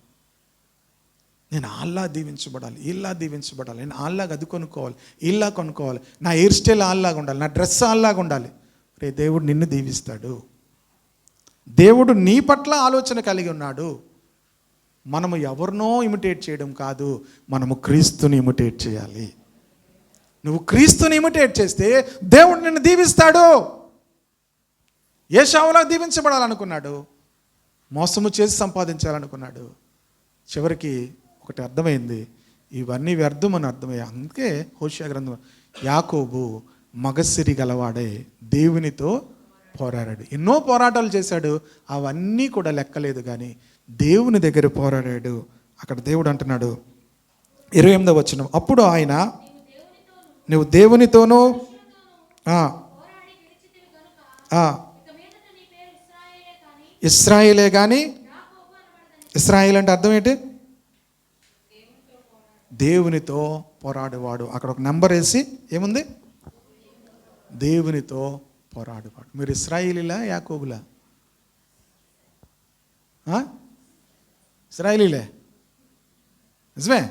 A: నేను ఆల్లా దీవించబడాలి, ఇల్లా దీవించబడాలి, నేను ఆల్లాగా అది కొనుక్కోవాలి, ఇల్లా కొనుక్కోవాలి, నా హెయిర్ స్టైల్ ఆల్లాగా ఉండాలి, నా డ్రెస్ ఆల్లాగా ఉండాలి. రే, దేవుడు నిన్ను దీవిస్తాడు. దేవుడు నీ పట్ల ఆలోచన కలిగి ఉన్నాడు. మనము ఎవరినో ఇమిటేట్ చేయడం కాదు, మనము క్రీస్తుని ఇమిటేట్ చేయాలి. నువ్వు క్రీస్తుని ఇమిటేట్ చేస్తే దేవుడు నిన్ను దీవిస్తాడు. ఏశావులా దీవించబడాలనుకున్నాడు, మోసము చేసి సంపాదించాలనుకున్నాడు. చివరికి ఒకటి అర్థమైంది, ఇవన్నీ వ్యర్థమని అర్థమయ్యా. అందుకే హోషేయ గ్రంథం, యాకోబు మగసిరి గలవాడే దేవునితో పోరాడాడు. ఎన్నో పోరాటాలు చేశాడు, అవన్నీ కూడా లెక్కలేదు. కానీ దేవుని దగ్గర పోరాడాడు. అక్కడ దేవుడు అంటున్నాడు 28వ వచనం, అప్పుడు ఆయన నువ్వు దేవునితోనూ ఇశ్రాయేలే కానీ, ఇశ్రాయేల్ అంటే అర్థం ఏంటి? దేవునితో పోరాడేవాడు. అక్కడ ఒక నెంబర్ వేసి ఏముంది? దేవునితో పోరాడేవాడు. మీరు ఇశ్రాయేలీలా యాకోబులా? ఇశ్రాయేలీలే, నిజమే.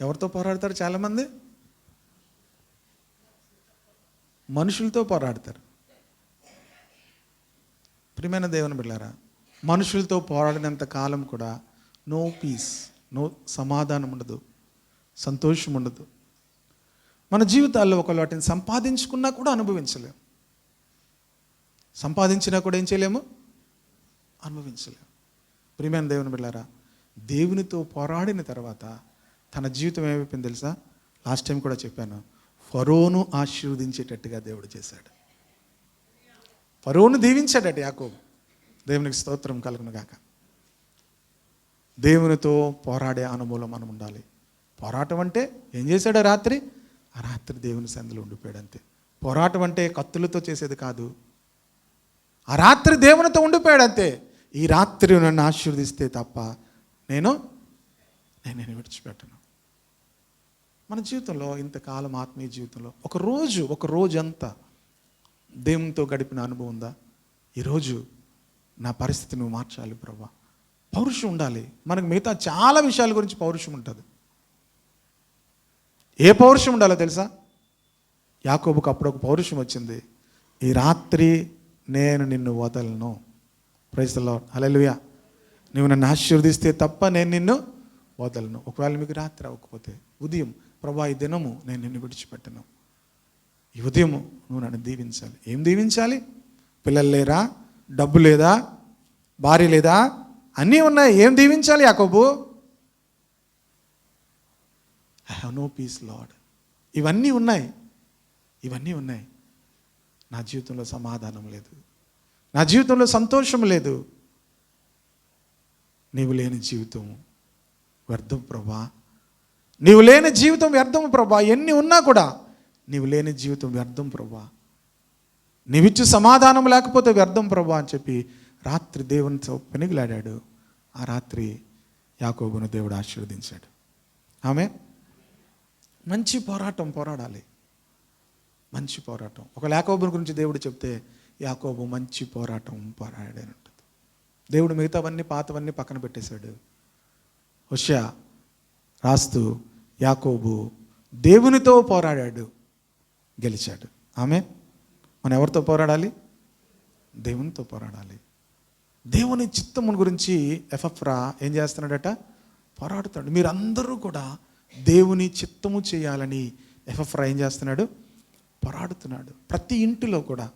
A: ఎవరితో పోరాడతారు? చాలామంది మనుషులతో పోరాడతారు. ప్రియమైన దేవుని బిడ్డలారా, మనుషులతో పోరాడినంత కాలం కూడా నో పీస్, నో సమాధానం ఉండదు, సంతోషం ఉండదు. మన జీవితాల్లో ఒకవేళ వాటిని సంపాదించుకున్నా కూడా అనుభవించలేము. సంపాదించినా కూడా ఏం చేయలేము, అనుభవించలేము. ప్రియమైన దేవుని బిడ్డలారా, దేవునితో పోరాడిన తర్వాత తన జీవితం ఏమైపోయింది తెలుసా? లాస్ట్ టైం కూడా చెప్పాను, ఫరోను ఆశీర్వదించేటట్టుగా దేవుడు చేశాడు. ఫరోను దీవించాడట యాకోబు. దేవునికి స్తోత్రం కలుగును గాక. దేవునితో పోరాడే అనుభవం మనం ఉండాలి. పోరాటం అంటే ఏం చేశాడు? ఆ రాత్రి దేవుని సన్నిధిలో ఉండిపోయాడు అంతే. పోరాటం అంటే కత్తులతో చేసేది కాదు. ఆ రాత్రి దేవునితో ఉండిపోయాడు అంతే. ఈ రాత్రి నన్ను ఆశీర్వదిస్తే తప్ప నేను విడిచిపెట్టను. మన జీవితంలో ఇంతకాలం ఆత్మీయ జీవితంలో ఒక రోజు అంతా దేవునితో గడిపిన అనుభవం ఉందా? ఈరోజు నా పరిస్థితి నువ్వు మార్చాలి ప్రభువా. పౌరుషం ఉండాలి మనకు. మిగతా చాలా విషయాల గురించి పౌరుషం ఉంటుంది. ఏ పౌరుషం ఉండాలో తెలుసా? యాకోబుకు అప్పుడు ఒక పౌరుషం వచ్చింది, ఈ రాత్రి నేను నిన్ను వదలను. ప్రైజ్ ది లార్డ్, హల్లెలూయా. నువ్వు నన్ను ఆశీర్వదిస్తే తప్ప నేను నిన్ను వదలను. ఒకవేళ మీకు రాత్రి అవ్వకపోతే ఉదయం, ప్రభువా ఈ దినము నేను నిన్ను విడిచిపెట్టను, ఈ ఉదయము నువ్వు నన్ను దీవించాలి. ఏం దీవించాలి? పిల్లలు లేరా? డబ్బు లేదా? భార్య లేదా? అన్నీ ఉన్నాయి. ఏం దీవించాలి యాకోబు? I have no peace Lord. ఇవన్నీ ఉన్నాయి. నా జీవితంలో సమాధానం లేదు, నా జీవితంలో సంతోషం లేదు. నీవు లేని జీవితం వ్యర్థం ప్రభా, నీవు లేని జీవితం వ్యర్థం ప్రభా. ఎన్ని ఉన్నా కూడా నీవు లేని జీవితం వ్యర్థం ప్రభా. నీవిచ్చు సమాధానం లేకపోతే వ్యర్థం ప్రభా అని చెప్పి రాత్రి దేవునితో పెనుగులాడాడు. ఆ రాత్రి యాకోబును దేవుడు ఆశీర్వదించాడు. ఆమె మంచి పోరాటం పోరాడాలి, మంచి పోరాటం. ఒక యాకోబుని గురించి దేవుడు చెప్తే యాకోబు మంచి పోరాటం పోరాడాడని ఉంటుంది. దేవుడు మిగతావన్నీ పాతవన్నీ పక్కన పెట్టేశాడు. హోషేయ రాస్తూ యాకోబు దేవునితో పోరాడాడు, గెలిచాడు. ఆమె మనం ఎవరితో పోరాడాలి? దేవునితో పోరాడాలి. దేవుని చిత్తము గురించి ఎఫ్రా ఏం చేస్తున్నాడట? పోరాడుతాడు. మీరందరూ కూడా దేవుని చిత్తము చేయాలని ఎఫ్రా ఏం చేస్తున్నాడు? పోరాడుతున్నాడు. ప్రతి ఇంటిలో కూడా,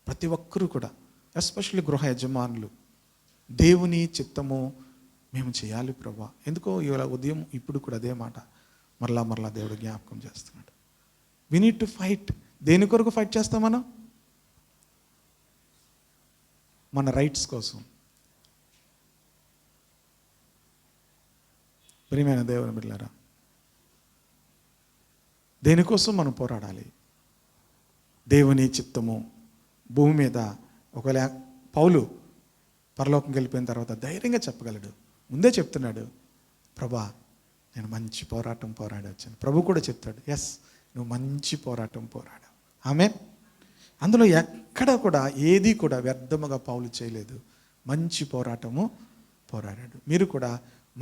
A: ప్రతి ఒక్కరూ కూడా, ఎస్పెషల్లీ గృహ యజమానులు, దేవుని చిత్తము మేము చేయాలి ప్రభా. ఎందుకో ఇవాళ ఉదయం ఇప్పుడు కూడా అదే మాట మరలా దేవుడు జ్ఞాపకం చేస్తున్నాడు. We need to fight. దేని కొరకు ఫైట్ చేస్తాం మనం? మన రైట్స్ కోసం. ప్రియమైన దేవుని బిడ్డలారా, దేనికోసం మనం పోరాడాలి? దేవుని చిత్తము భూమి మీద. ఒకవేళ పౌలు పరలోకంకి వెళ్ళిపోయిన తర్వాత ధైర్యంగా చెప్పగలడు, ముందే చెప్తున్నాడు, ప్రభా నేను మంచి పోరాటం పోరాడి వచ్చాను. ప్రభు కూడా చెప్తాడు, ఎస్ నువ్వు మంచి పోరాటం పోరాడావు. ఆమె అందులో ఎక్కడ కూడా ఏది కూడా వ్యర్థముగా పౌలు చేయలేదు. మంచి పోరాటము పోరాడాడు. మీరు కూడా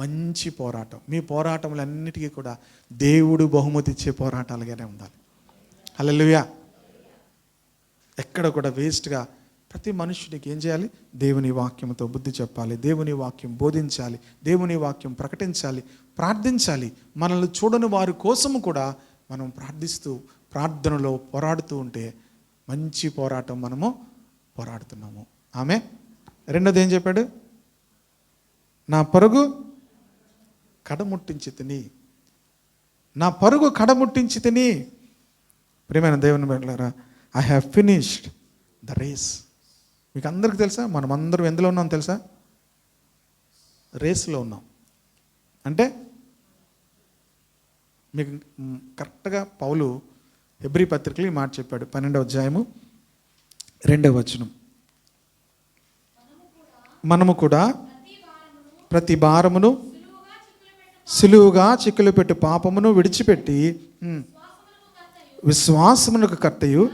A: మంచి పోరాటం, మీ పోరాటములన్నిటికీ కూడా దేవుడు బహుమతి ఇచ్చే పోరాటాలుగానే ఉండాలి. హల్లెలూయా. ఎక్కడ కూడా వేస్ట్గా ప్రతి మనుషుడికి ఏం చేయాలి? దేవుని వాక్యంతో బుద్ధి చెప్పాలి, దేవుని వాక్యం బోధించాలి, దేవుని వాక్యం ప్రకటించాలి, ప్రార్థించాలి. మనల్ని చూడని వారి కోసము కూడా మనం ప్రార్థిస్తూ ప్రార్థనలో పోరాడుతూ ఉంటే మంచి పోరాటం మనము పోరాడుతున్నాము. ఆమె రెండోది ఏం చెప్పాడు? నా పరుగు కడముట్టించి తిని, నా పరుగు కడముట్టించి తిని. ప్రియమైన దేవుని బిడ్డలారా, I have finished the race. మీకు అందరికీ తెలుసా మనం అందరం ఎందులో ఉన్నాం తెలుసా? రేస్లో ఉన్నాం. అంటే మీకు కరెక్ట్గా పౌలు హెబ్రీ పత్రికలో ఈ మాట చెప్పాడు, 12వ అధ్యాయము 2వ వచనం. మనము కూడా ప్రతి భారమును సులువుగా చిక్కులు పెట్టి పాపమును విడిచిపెట్టి విశ్వాసమునకు కర్తయు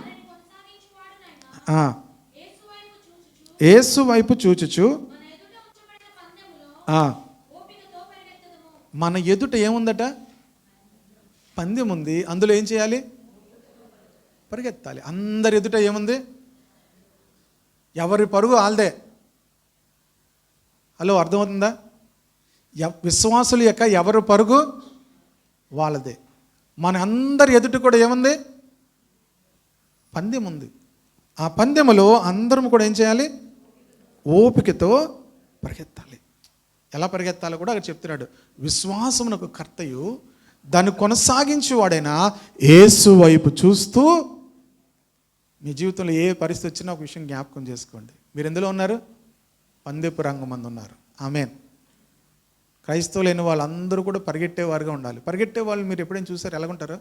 A: యేసు వైపు చూచుచు. మన ఎదుట ఏముందట? పందెం ఉంది. అందులో ఏం చేయాలి? పరిగెత్తాలి. అందరి ఎదుట ఏముంది? ఎవరి పరుగు ఆల్దే. హలో, అర్థమవుతుందా? విశ్వాసుల యొక్క ఎవరి పరుగు వాళ్ళదే. మన అందరి ఎదుట కూడా ఏముంది? పందెం ఉంది. ఆ పందెములో అందరం కూడా ఏం చేయాలి? ఓపికతో పరిగెత్తాలి. ఎలా పరిగెత్తాలో కూడా అక్కడ చెప్తున్నాడు. విశ్వాసమునకు కర్తయు దాన్ని కొనసాగించేవాడైనా యేసు వైపు చూస్తూ. మీ జీవితంలో ఏ పరిస్థితి వచ్చినా ఒక విషయం జ్ఞాపకం చేసుకోండి. మీరు ఎందులో ఉన్నారు? పందెపు రంగం మంది ఉన్నారు. ఆమేన్. క్రైస్తవులైన వాళ్ళందరూ కూడా పరిగెట్టేవారుగా ఉండాలి. పరిగెట్టే వాళ్ళు మీరు ఎప్పుడైనా చూసారు ఎలాగుంటారు?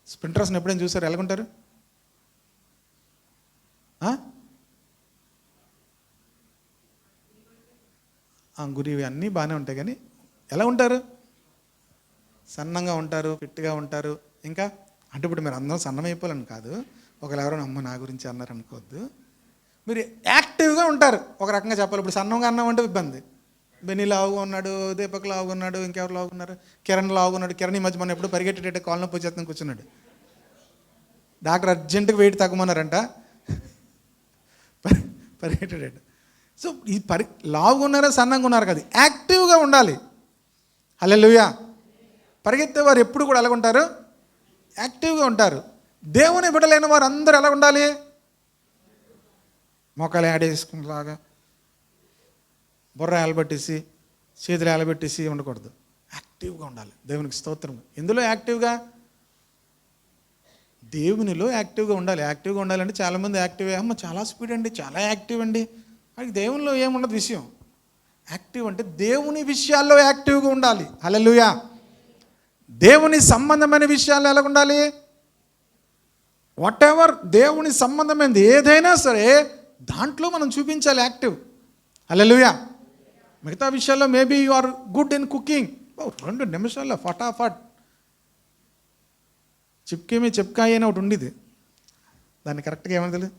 A: స్ప్రింటర్స్ని ఎప్పుడైనా చూసారు ఎలాగుంటారు? గురి అన్నీ బాగానే ఉంటాయి, కానీ ఎలా ఉంటారు? సన్నంగా ఉంటారు, ఫిట్గా ఉంటారు. ఇంకా అంటే ఇప్పుడు మీరు అందరం సన్నమైపోవాలని కాదు, ఒకరు ఎవరైనా అమ్మ నా గురించి అన్నారు అనుకోవద్దు. మీరు యాక్టివ్గా ఉంటారు ఒక రకంగా చెప్పాలి. ఇప్పుడు సన్నంగా అన్నామంటే ఇబ్బంది. బెన్నీ లావుగా ఉన్నాడు, దీపక్ లావుగా ఉన్నాడు, ఇంకెవరు లావుగా ఉన్నారు, కిరణ్ లావుగా ఉన్నాడు. కిరణ్ ఈ మధ్య మనం ఎప్పుడు పరిగెట్టేటట్టు కాళ్ళ నొప్పి వచ్చేస్తాను కూర్చున్నాడు. డాక్టర్ అర్జెంటుగా వెయిట్ తగ్గమన్నారంట, పరిగెట్టేటట్టు. సో ఈ లావుగా ఉన్నారా సన్నంగా ఉన్నారు కదా, యాక్టివ్గా ఉండాలి. హల్లెలూయా. పరిగెత్తే వారు ఎప్పుడు కూడా ఎలా ఉంటారు? యాక్టివ్గా ఉంటారు. దేవుని బిడ్డలైన వారు అందరూ ఎలా ఉండాలి? మొక్కలు యాడేసుకునేలాగా బుర్ర ఏలబెట్టేసి చేతులు ఏలబెట్టేసి ఉండకూడదు. యాక్టివ్గా ఉండాలి. దేవునికి స్తోత్రం. ఎందులో యాక్టివ్గా? దేవునిలో యాక్టివ్గా ఉండాలి. యాక్టివ్గా ఉండాలంటే చాలామంది యాక్టివ్ అమ్మ చాలా స్పీడ్ అండి, చాలా యాక్టివ్ అండి. అది దేవునిలో ఏముండదు విషయం. యాక్టివ్ అంటే దేవుని విషయాల్లో యాక్టివ్గా ఉండాలి. హల్లెలూయా. దేవుని సంబంధమైన విషయాల్లో ఎలా ఉండాలి? వాట్ ఎవర్ దేవుని సంబంధమైనది ఏదైనా సరే దాంట్లో మనం చూపించాలి యాక్టివ్. హల్లెలూయా. మిగతా విషయాల్లో maybe you are good in cooking, 2 నిమిషాల్లో ఫటాఫట్. చిప్కేమీ చిప్కాయ అని ఒకటి ఉండేది, దాన్ని కరెక్ట్గా ఏమని తెలియదు,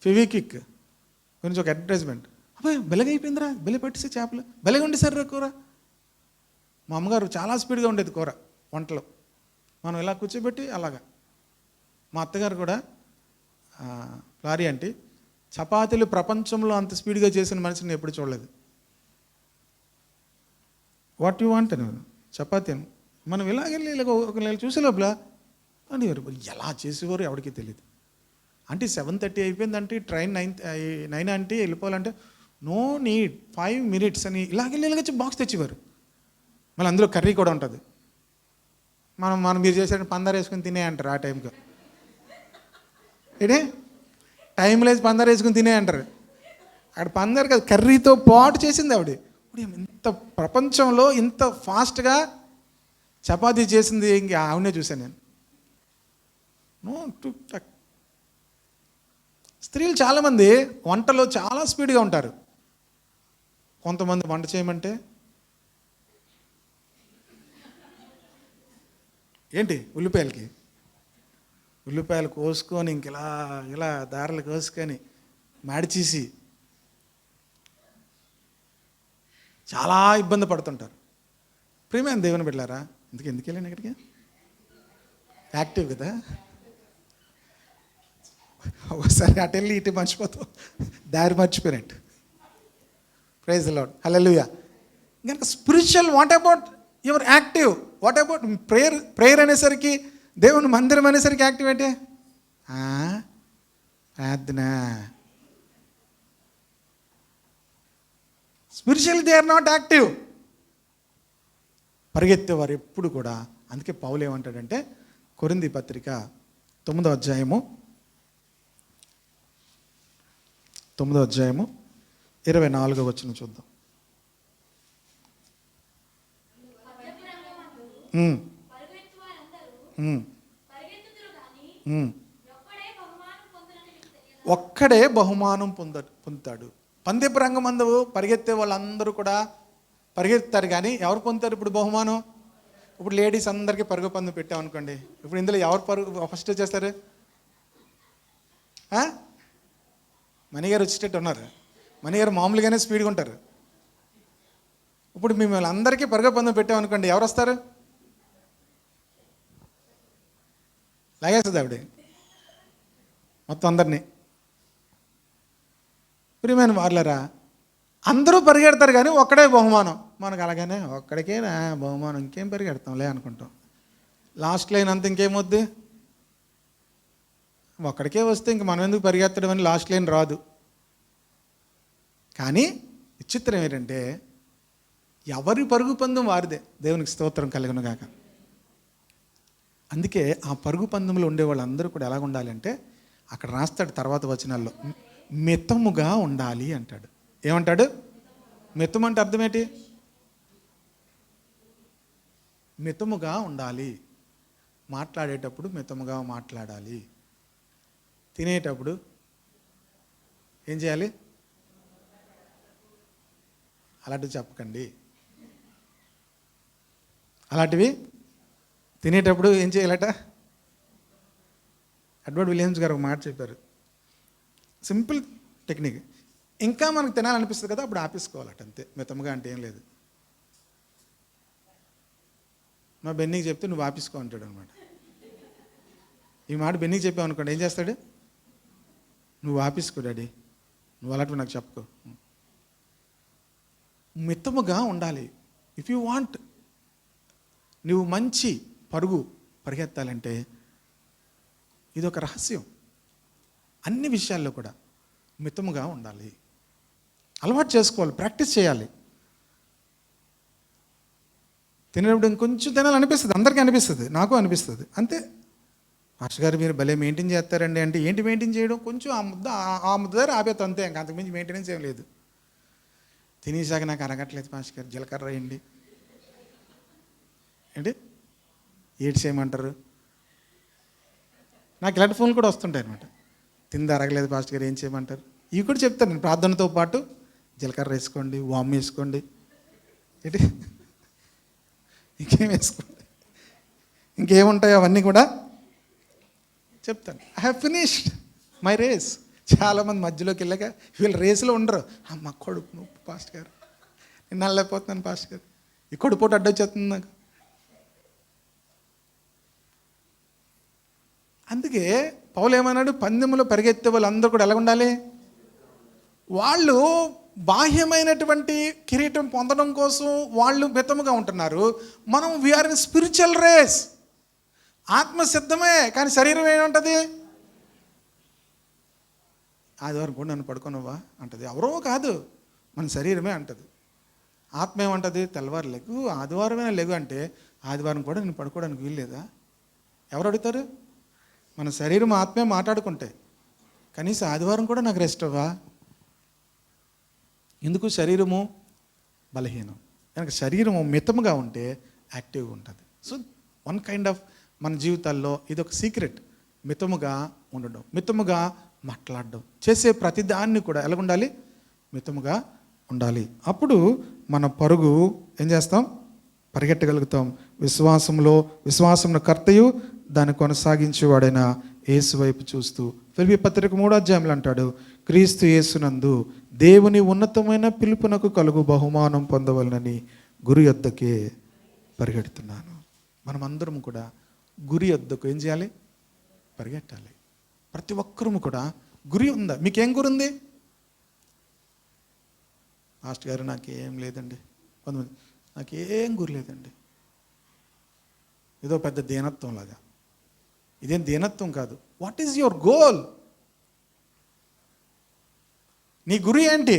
A: ఫెవిక్విక్ గురించి ఒక అడ్వర్టైజ్మెంట్. అబ్బాయి బెలగైపోయిందిరా, బెల పెట్టేసి చేపలు బెలగా ఉండి సరే కూర. మా అమ్మగారు చాలా స్పీడ్గా ఉండేది కూర వంటలో. మనం ఇలా కూర్చోబెట్టి అలాగా. మా అత్తగారు కూడా లారీ అంటే చపాతీలు ప్రపంచంలో అంత స్పీడ్గా చేసిన మనిషిని ఎప్పుడు చూడలేదు. వాట్ యు వాంట్ అని చపాతీ మనం ఇలాగెళ్ళి ఇలాగ ఒక నెల చూసే లోపల అని ఎలా చేసేవారు ఎవరికి తెలియదు. అంటే 7:30 అయిపోయిందంటే ట్రైన్ 9 అంటే వెళ్ళిపోవాలంటే నో నీడ్ 5 minutes అని ఇలాగెళ్ళి ఇలాగ బాక్స్ తెచ్చేవారు. మళ్ళీ అందులో కర్రీ కూడా ఉంటుంది. మనం మీరు చేసే పందారు వేసుకుని తినే అంటారు ఆ టైంకి. ఏంటే టైం లేదు పందారు వేసుకుని తినే అంటారు. అక్కడ పందారు కదా కర్రీతో పాటు చేసింది ఆవిడ. ఇప్పుడు ఇంత ప్రపంచంలో ఇంత ఫాస్ట్గా చపాతీ చేసింది ఇంక ఆవిడనే చూశాను నేను. నో టుక్ టక్. స్త్రీలు చాలామంది వంటలో చాలా స్పీడ్గా ఉంటారు. కొంతమంది వంట చేయమంటే ఏంటి ఉల్లిపాయలు కోసుకొని ఇంక ఇలా దారాలు కోసుకొని మాడిచేసి చాలా ఇబ్బంది పడుతుంటారు. ప్రియమైన దేవుని బిడ్డలారా, ఎందుకు వెళ్ళాను ఇక్కడికి? యాక్టివ్ కదా, ఒకసారి అటు వెళ్ళి ఇటు మర్చిపోతావు, దారి మర్చిపోయినట్టు. Praise the lord, hallelujah. ఇంకా spiritual, what about your active? What about prayer అనేసరికి, దేవుని మందిరం అనేసరికి యాక్టివ్ అంటే ప్రార్థన. Spiritual they are not active. పరిగెత్తేవారు ఎప్పుడు కూడా. అందుకే పౌలు ఏమంటాడంటే, కొరింథీ పత్రిక 9వ అధ్యాయము 24వ వచనం చూద్దాం. ఒక్కడే బహుమానం పొందుతాడు. పందెపు రంగమందు పరిగెత్తే వాళ్ళందరూ కూడా పరిగెత్తారు, కానీ ఎవరు పొందుతారు ఇప్పుడు బహుమానం? ఇప్పుడు లేడీస్ అందరికీ పరుగు పందెం పెట్టామనుకోండి, ఇప్పుడు ఇందులో ఎవరు పరుగు ఫస్ట్ చేస్తారు? మణిగారు వచ్చేటట్టు ఉన్నారు. మణిగారు మామూలుగానే స్పీడ్గా ఉంటారు. ఇప్పుడు మిమ్మల్ని అందరికీ పరుగు పందెం పెట్టామనుకోండి, ఎవరు వస్తారు? లాగేస్తుంది ఆవిడ మొత్తం అందరినీ. ప్రియమైన వార్లరా, అందరూ పరిగెడతారు కానీ ఒక్కడే బహుమానం. మనకు అలాగనే ఒక్కడికే బహుమానం, ఇంకేం పరిగెడతాంలే అనుకుంటాం. లాస్ట్ లైన్ అంతా ఇంకేమొద్దు, ఒక్కడికే వస్తే ఇంక మనం ఎందుకు పరిగెత్తడం అని లాస్ట్ లైన్ రాదు. కానీ విచిత్రం ఏంటంటే, ఎవరి పరుగు పందెం వారిదే. దేవునికి స్తోత్రం కలుగును గాక. అందుకే ఆ పరుగు పందెంలో ఉండే వాళ్ళందరూ కూడా ఎలాగ ఉండాలంటే, అక్కడ రాస్తాడు తర్వాత వచనాల్లో, మితముగా ఉండాలి అంటాడు. ఏమంటాడు? మితం అంటే అర్థం ఏంటి? మితముగా ఉండాలి. మాట్లాడేటప్పుడు మితముగా మాట్లాడాలి. తినేటప్పుడు ఏం చేయాలి? అలాంటివి చెప్పకండి. అలాంటివి తినేటప్పుడు ఏం చేయాలట? ఎడ్వర్డ్ విలియమ్స్ గారు ఒక మాట చెప్పారు, సింపుల్ టెక్నిక్. ఇంకా మనకు తినాలనిపిస్తుంది కదా, అప్పుడు ఆపేసుకోవాలట, అంతే. మితంగా అంటే ఏం లేదు. మా బెన్నీకి చెప్తే నువ్వు ఆపేసుకో అంటాడు అనమాట. ఈ మాట బెన్నీకి చెప్పావు అనుకోండి, ఏం చేస్తాడు? నువ్వు ఆపేసుకో డాడీ, నువ్వు అలాంటివి నాకు చెప్పుకో. మితముగా ఉండాలి. ఇఫ్ యూ వాంట్ నువ్వు మంచి పరిగెత్తాలంటే ఇది ఒక రహస్యం. అన్ని విషయాల్లో కూడా మితముగా ఉండాలి. అలవాటు చేసుకోవాలి, ప్రాక్టీస్ చేయాలి. తినేటప్పుడు ఇంకొంచెం తినాలనిపిస్తుంది, అందరికీ అనిపిస్తుంది, నాకు అనిపిస్తుంది, అంతే. మాస్టర్ గారు మీరు భలే మెయింటైన్ చేస్తారండి అంటే, ఏంటి మెయింటైన్ చేయడం? కొంచెం ఆ ముద్ద దగ్గర ఆపేస్తాం, అంతే. ఇంకా అంతకుమించి మెయింటెనెన్స్ ఏం లేదు. తినేసాక నాకు అరగట్లేదు మాస్టర్ గారు, జీలకర్ర వేయండి ఏంటి ఏడ్స్ చేయమంటారు. నాకు ఇలాంటి ఫోన్లు కూడా వస్తుంటాయి అనమాట. తింది అరగలేదు పాస్టర్ గారు, ఏం చేయమంటారు? ఇవి కూడా చెప్తాను నేను. ప్రార్థనతో పాటు జీలకర్ర వేసుకోండి, వామ్ వేసుకోండి, ఏంటి ఇంకేం వేసుకోండి, ఇంకేముంటాయో అవన్నీ కూడా చెప్తాను. I have finished my race. చాలామంది మధ్యలోకి వెళ్ళాక వీళ్ళు రేసులో ఉండరు. అమ్మ కొడుకు నొప్పి పాస్టర్ గారు, నేను నల్లైపోతున్నాను పాస్టర్ గారు, ఈ కొడుపోటు అడ్డొచ్చేస్తుంది నాకు. అందుకే పౌలు ఏమన్నాడు? పందెంలో పరిగెత్తే వాళ్ళందరూ కూడా ఎలా ఉండాలి? వాళ్ళు బాహ్యమైనటువంటి కిరీటం పొందడం కోసం వాళ్ళు మితముగా ఉంటున్నారు. మనం వీఆర్ ఇన్ స్పిరిచువల్ రేస్. ఆత్మ సిద్ధమే, కానీ శరీరం ఏముంటుంది? ఆదివారం కూడా నన్ను పడుకోనవ్వా అంటది. ఎవరో కాదు, మన శరీరమే అంటది. ఆత్మ ఏమంటుంది? తెల్లవారు లెగు, ఆదివారమే లెగు అంటే, ఆదివారం కూడా నేను పడుకోవడానికి వీల్లేదా? ఎవరు అడుగుతారు? మన శరీరం ఆత్మే మాట్లాడుకుంటే, కనీసం ఆదివారం కూడా నాకు రెస్ట్ అవ్వా? ఎందుకు? శరీరము బలహీనం. కనుక శరీరం మితముగా ఉంటే యాక్టివ్గా ఉంటుంది. సో వన్ కైండ్ ఆఫ్ మన జీవితాల్లో ఇదొక సీక్రెట్. మితముగా ఉండడం, మితముగా మాట్లాడడం, చేసే ప్రతిదాన్ని కూడా ఎలా ఉండాలి? మితముగా ఉండాలి. అప్పుడు మన పరుగు ఏం చేస్తాం? పరిగెట్టగలుగుతాం. విశ్వాసంలో కర్తయు దాన్ని కొనసాగించేవాడైన యేసు వైపు చూస్తూ ఫిలిప్పీ పత్రిక 3వ అధ్యాయంలో అంటాడు, క్రీస్తు యేసునందు దేవుని ఉన్నతమైన పిలుపునకు కలుగు బహుమానం పొందవలనని గురి యొద్దకే పరిగెడుతున్నాను. మనమందరం కూడా గురి యొద్దకు ఏం చేయాలి? పరిగెట్టాలి. ప్రతి ఒక్కరూ కూడా గురి ఉందా? మీకేం గురి ఉంది? మాస్టర్ గారు నాకేం లేదండి. కొంతమంది నాకేం గురి లేదండి. ఏదో పెద్ద దీనత్వం లాగా. ఇదేం దీనత్వం కాదు. What is your goal? నీ గురి ఏంటి?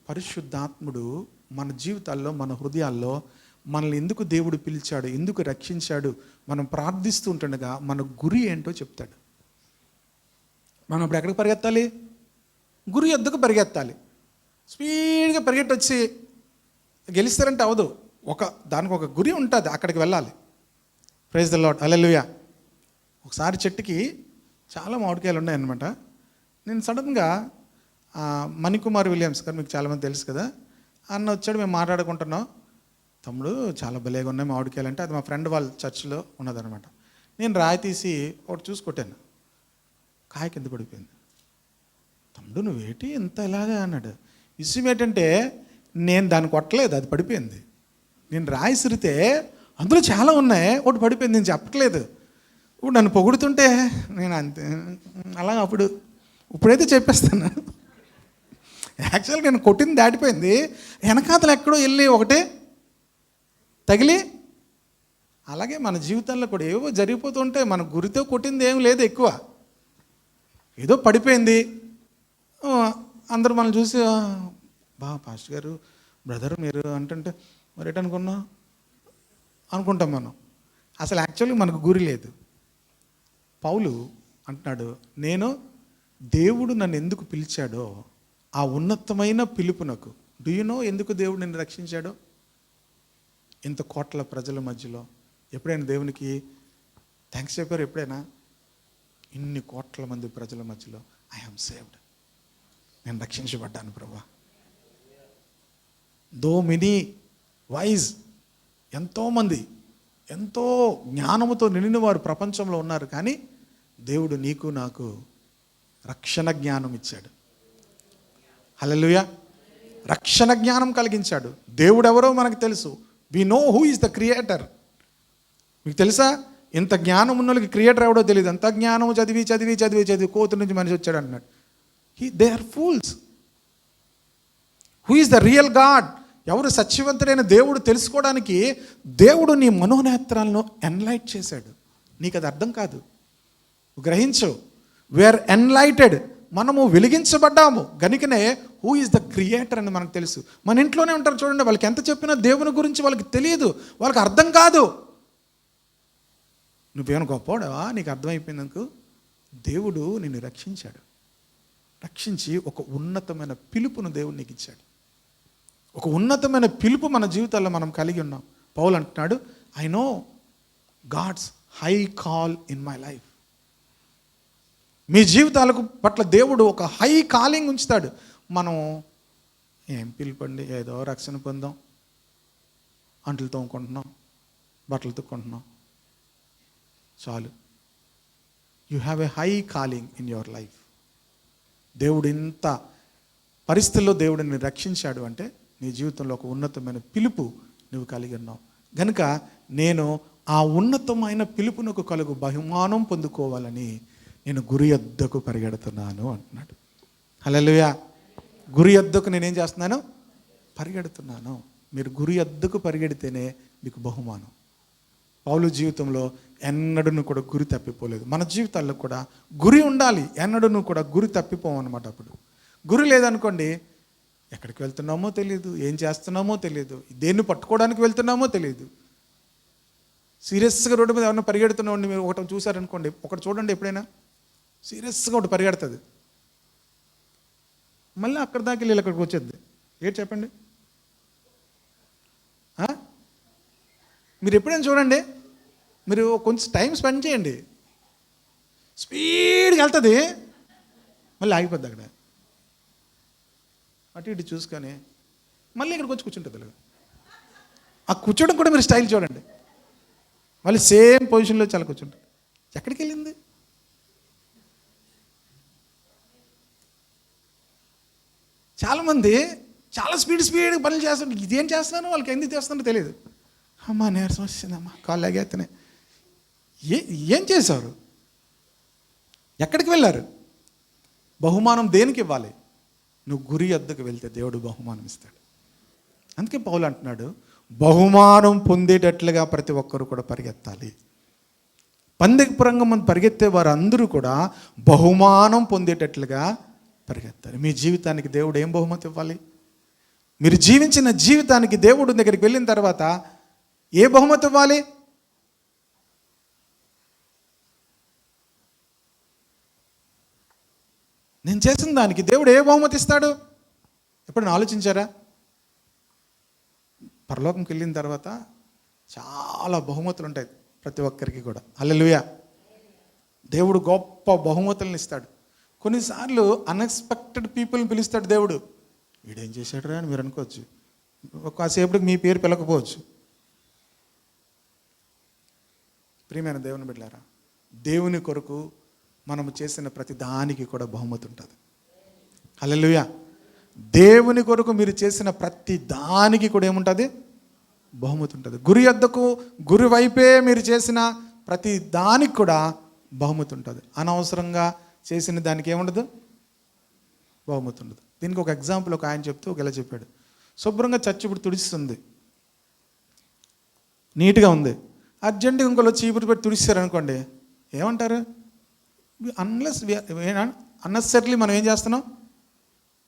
A: పరిశుద్ధాత్ముడు మన జీవితాల్లో, మన హృదయాల్లో మనల్ని ఎందుకు దేవుడు పిలిచాడు, ఎందుకు రక్షించాడు, మనం ప్రార్థిస్తూ ఉంటుండగా మన గురి ఏంటో చెప్తాడు. మనం అప్పుడు ఎక్కడికి పరిగెత్తాలి? గురి యొద్దకు పరిగెత్తాలి. స్పీడ్గా పరిగెట్టి వచ్చి గెలుస్తారంటే అవదు. దానికి ఒక గురి ఉంటుంది, అక్కడికి వెళ్ళాలి. ప్రైజ్ ద లార్డ్, హల్లెలూయా. ఒకసారి చెట్టుకి చాలా మామిడికాయలు ఉన్నాయన్నమాట. నేను సడన్గా మణికుమార్ విలియమ్స్ గారు మీకు చాలామంది తెలుసు కదా, అన్న వచ్చాడు. మేము మాట్లాడుకుంటున్నాం, తమ్ముడు చాలా భలేగా ఉన్నాయి మామిడికాయలు అంటే, అది మా ఫ్రెండ్ వాళ్ళ చర్చిలో ఉన్నదనమాట. నేను రాయి తీసి ఒకటి చూసి కొట్టాను, కాయ కింద పడిపోయింది. తమ్ముడు నువ్వేటి ఇంత ఇలాగా అన్నాడు. విషయం ఏంటంటే నేను దాన్ని కొట్టలేదు, అది పడిపోయింది. నేను రాయి సిరితే అందులో చాలా ఉన్నాయి, ఒకటి పడిపోయింది. నేను చెప్పట్లేదు. ఇప్పుడు నన్ను పొగుడుతుంటే నేను అంతే అలా ఇప్పుడైతే చెప్పేస్తాను. యాక్చువల్గా నేను కొట్టింది దాటిపోయింది, వెనకాతలు ఎక్కడో వెళ్ళి ఒకటే తగిలి. అలాగే మన జీవితంలో కూడా ఏవో జరిగిపోతుంటే మన గురితో కొట్టింది ఏం లేదు, ఎక్కువ ఏదో పడిపోయింది. అందరూ మనం చూసి పాస్టర్ గారు, బ్రదర్ మీరు అంటుంటే మరి ఎటనుకున్నా అనుకుంటాం మనం. అసలు యాక్చువల్గా మనకు గురి లేదు. పౌలు అంటున్నాడు, నేను దేవుడు నన్ను ఎందుకు పిలిచాడో ఆ ఉన్నతమైన పిలుపునకు. డూ యు నో ఎందుకు దేవుడు నిన్ను రక్షించాడో? ఇంత కోట్ల ప్రజల మధ్యలో ఎప్పుడైనా దేవునికి థ్యాంక్స్ చెప్పారు? ఎప్పుడైనా? ఇన్ని కోట్ల మంది ప్రజల మధ్యలో ఐ యామ్ సేవ్డ్, నేను రక్షించబడ్డాను ప్రభువా. దో మెనీ వైజ్, ఎంతోమంది ఎంతో జ్ఞానముతో నిండిన వారు ప్రపంచంలో ఉన్నారు, కానీ దేవుడు నీకు నాకు రక్షణ జ్ఞానం ఇచ్చాడు. హల్లెలూయా. రక్షణ జ్ఞానం కలిగించాడు. దేవుడు ఎవరో మనకు తెలుసు. We know who is the creator. మీకు తెలుసా? ఇంత జ్ఞానం ఉన్న వాళ్ళకి క్రియేటర్ ఎవడో తెలియదు. అంత జ్ఞానం చదివి చదివి చదివి చదివి కోతు నుంచి మనిషి వచ్చాడు అన్నాడు. They are fools. Who is the real God? ఎవరు సత్యవంతుడైన దేవుడు తెలుసుకోవడానికి దేవుడు నీ మనోనేత్రాలను ఎన్లైట్ చేశాడు. నీకు అది అర్థం కాదు, గ్రహించు. వీఆర్ ఎన్లైటెడ్, మనము వెలిగించబడ్డాము గనుకనే హూ ఈజ్ ద క్రియేటర్ అని మనకు తెలుసు. మన ఇంట్లోనే ఉంటారు చూడండి, వాళ్ళకి ఎంత చెప్పినా దేవుని గురించి వాళ్ళకి తెలియదు, వాళ్ళకి అర్థం కాదు. నువ్వేమైనా గొప్పవాడవా? నీకు అర్థమైపోయినందుకు దేవుడు నిన్ను రక్షించాడు. రక్షించి ఒక ఉన్నతమైన పిలుపును దేవుడు నీకు ఇచ్చాడు. ఒక ఉన్నతమైన పిలుపు మన జీవితాల్లో మనం కలిగి ఉన్నాం. పౌలు అంటున్నాడు, I know God's high call in my life. మీ జీవితాలకు పట్ల దేవుడు ఒక హై కాలింగ్ ఉంచుతాడు. మనం ఏం పిలుపండి, ఏదో రక్షణ పొందాం, అంట్లు తోముకుంటున్నాం, బట్టలు తుక్కుంటున్నాం, చాలు. You have a high calling in your life. దేవుడు ఇంత పరిస్థితుల్లో దేవుడు నిన్ను రక్షించాడు అంటే నీ జీవితంలో ఒక ఉన్నతమైన పిలుపు నువ్వు కలిగి ఉన్నావు. కనుక నేను ఆ ఉన్నతమైన పిలుపునకు కలుగు బహుమానం పొందుకోవాలని నేను గురి యొద్దకు పరిగెడుతున్నాను అంటున్నాడు. హల్లెలూయా. గురి యొద్దకు నేనేం చేస్తున్నాను? పరిగెడుతున్నాను. మీరు గురి యొద్దకు పరిగెడితేనే మీకు బహుమానం. పౌలు జీవితంలో ఎన్నడూ కూడా గురి తప్పిపోలేదు. మన జీవితాల్లో కూడా గురి ఉండాలి. ఎన్నడూ కూడా గురి తప్పిపోమన్నమాట. అప్పుడు గురి లేదనుకోండి, ఎక్కడికి వెళ్తున్నామో తెలియదు, ఏం చేస్తున్నామో తెలియదు, దేన్ని పట్టుకోవడానికి వెళ్తున్నామో తెలియదు. సీరియస్గా రోడ్డు మీద ఎవరైనా పరిగెడుతున్నామండి, మీరు ఒకటి చూసారనుకోండి, ఒకటి చూడండి, ఎప్పుడైనా సీరియస్గా ఒకటి పరిగెడుతుంది, మళ్ళీ అక్కడ దాకా వెళ్ళి ఇక్కడికి వచ్చేది. ఏంటి చెప్పండి? మీరు ఎప్పుడైనా చూడండి, మీరు కొంచెం టైం స్పెండ్ చేయండి, స్పీడ్గా వెళ్తుంది, మళ్ళీ ఆగిపోద్ది అక్కడ. అటు ఇటు చూసుకొని మళ్ళీ ఇక్కడికి వచ్చి కూర్చుంటుంది అలాగా. ఆ కూర్చోడం కూడా మీరు స్టైల్ చూడండి, మళ్ళీ సేమ్ పొజిషన్లో చాలా కూర్చుంటుంది. ఎక్కడికి వెళ్ళింది? చాలామంది చాలా స్పీడ్ పనులు చేస్తుంటారు. ఇదేం చేస్తున్నాను వాళ్ళకి ఎందుకు చేస్తున్నారో తెలియదు. అమ్మా నీరసం వచ్చిందమ్మా, కాళ్ళు లాగేస్తున్నాయి. ఏం చేశారు? ఎక్కడికి వెళ్ళారు? బహుమానం దేనికి ఇవ్వాలి? నువ్వు గురి వద్దకు వెళ్తే దేవుడు బహుమానం ఇస్తాడు. అందుకే పౌలు అంటున్నాడు, బహుమానం పొందేటట్లుగా ప్రతి ఒక్కరు కూడా పరిగెత్తాలి. పందెపురంగం ముందు పరిగెత్తే వారు అందరూ కూడా బహుమానం పొందేటట్లుగా పరిగెత్తాలి. మీ జీవితానికి దేవుడు ఏం బహుమతి ఇవ్వాలి? మీరు జీవించిన జీవితానికి దేవుడు దగ్గరికి వెళ్ళిన తర్వాత ఏ బహుమతి ఇవ్వాలి? నేను చేసిన దానికి దేవుడు ఏ బహుమతి ఇస్తాడు? ఎప్పుడైనా ఆలోచించారా? పరలోకంకి వెళ్ళిన తర్వాత చాలా బహుమతులు ఉంటాయి ప్రతి ఒక్కరికి కూడా. హల్లెలూయా. దేవుడు గొప్ప బహుమతులను ఇస్తాడు. కొన్నిసార్లు అన్ఎక్స్పెక్టెడ్ పీపుల్ని పిలుస్తాడు దేవుడు. వీడేం చేశాడు రా అని మీరు అనుకోవచ్చు, కాసేపటికి మీ పేరు పిలకపోవచ్చు. ప్రియమైన దేవుని బిడ్డలారా, దేవుని కొరకు మనము చేసిన ప్రతి దానికి కూడా బహుమతి ఉంటుంది. హల్లెలూయా. దేవుని కొరకు మీరు చేసిన ప్రతి దానికి కూడా ఏముంటుంది? బహుమతి ఉంటుంది. గురి వద్దకు, గురి వైపే మీరు చేసిన ప్రతి దానికి కూడా బహుమతి ఉంటుంది. అనవసరంగా చేసిన దానికి ఏముండదు? బహుమతి ఉండదు. దీనికి ఒక ఎగ్జాంపుల్ ఒక ఆయన చెప్తూ ఒక ఇలా చెప్పాడు. శుభ్రంగా చర్చి ఇప్పుడు తుడిస్తుంది, నీట్గా ఉంది. అర్జెంటుగా ఇంకోలో చీపురు పెట్టి తుడిస్తారు అనుకోండి, ఏమంటారు? అన్నెసెసరీలీ మనం ఏం చేస్తున్నాం?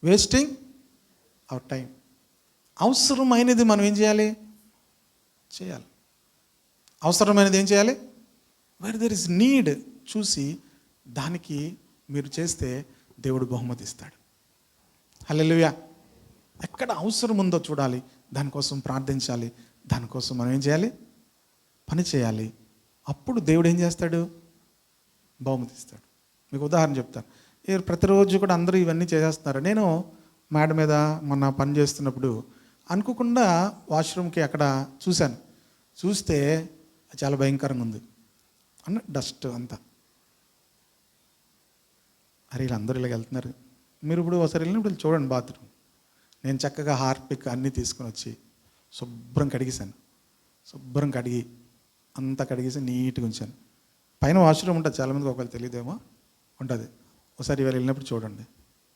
A: Wasting hour time. అవసరమైనది మనం ఏం చేయాలి? చేయాలి. అవసరమైనది ఏం చేయాలి? వేర్ దెర్ ఇస్ నీడ్ చూసి దానికి మీరు చేస్తే దేవుడు బహుమతి ఇస్తాడు. హల్లెలూయా. ఎక్కడ అవసరం ఉందో చూడాలి, దానికోసం ప్రార్థించాలి, దానికోసం మనం ఏం చేయాలి? పని చేయాలి. అప్పుడు దేవుడు ఏం చేస్తాడు? బహుమతి ఇస్తాడు. మీకు ఉదాహరణ చెప్తాను. ప్రతిరోజు కూడా అందరూ ఇవన్నీ చేసేస్తున్నారు. నేను మేడ మీద మొన్న పని చేస్తున్నప్పుడు అనుకోకుండా వాష్రూమ్కి అక్కడ చూశాను. చూస్తే చాలా భయంకరంగా ఉంది అన్న, డస్ట్ అంతా. అరే వీళ్ళందరూ ఇలాగ వెళ్తున్నారు. మీరు ఇప్పుడు ఒకసారి వెళ్ళినప్పుడు చూడండి బాత్రూమ్. నేను చక్కగా హార్పిక్ అన్నీ తీసుకొని వచ్చి శుభ్రం కడిగేశాను. శుభ్రం కడిగి అంతా కడిగేసి నీట్గా ఉంచాను. పైన వాష్రూమ్ ఉంటుంది, చాలామందికి ఒకవేళ తెలియదేమో, ఉంటుంది. ఒకసారి ఇవాళ వెళ్ళినప్పుడు చూడండి.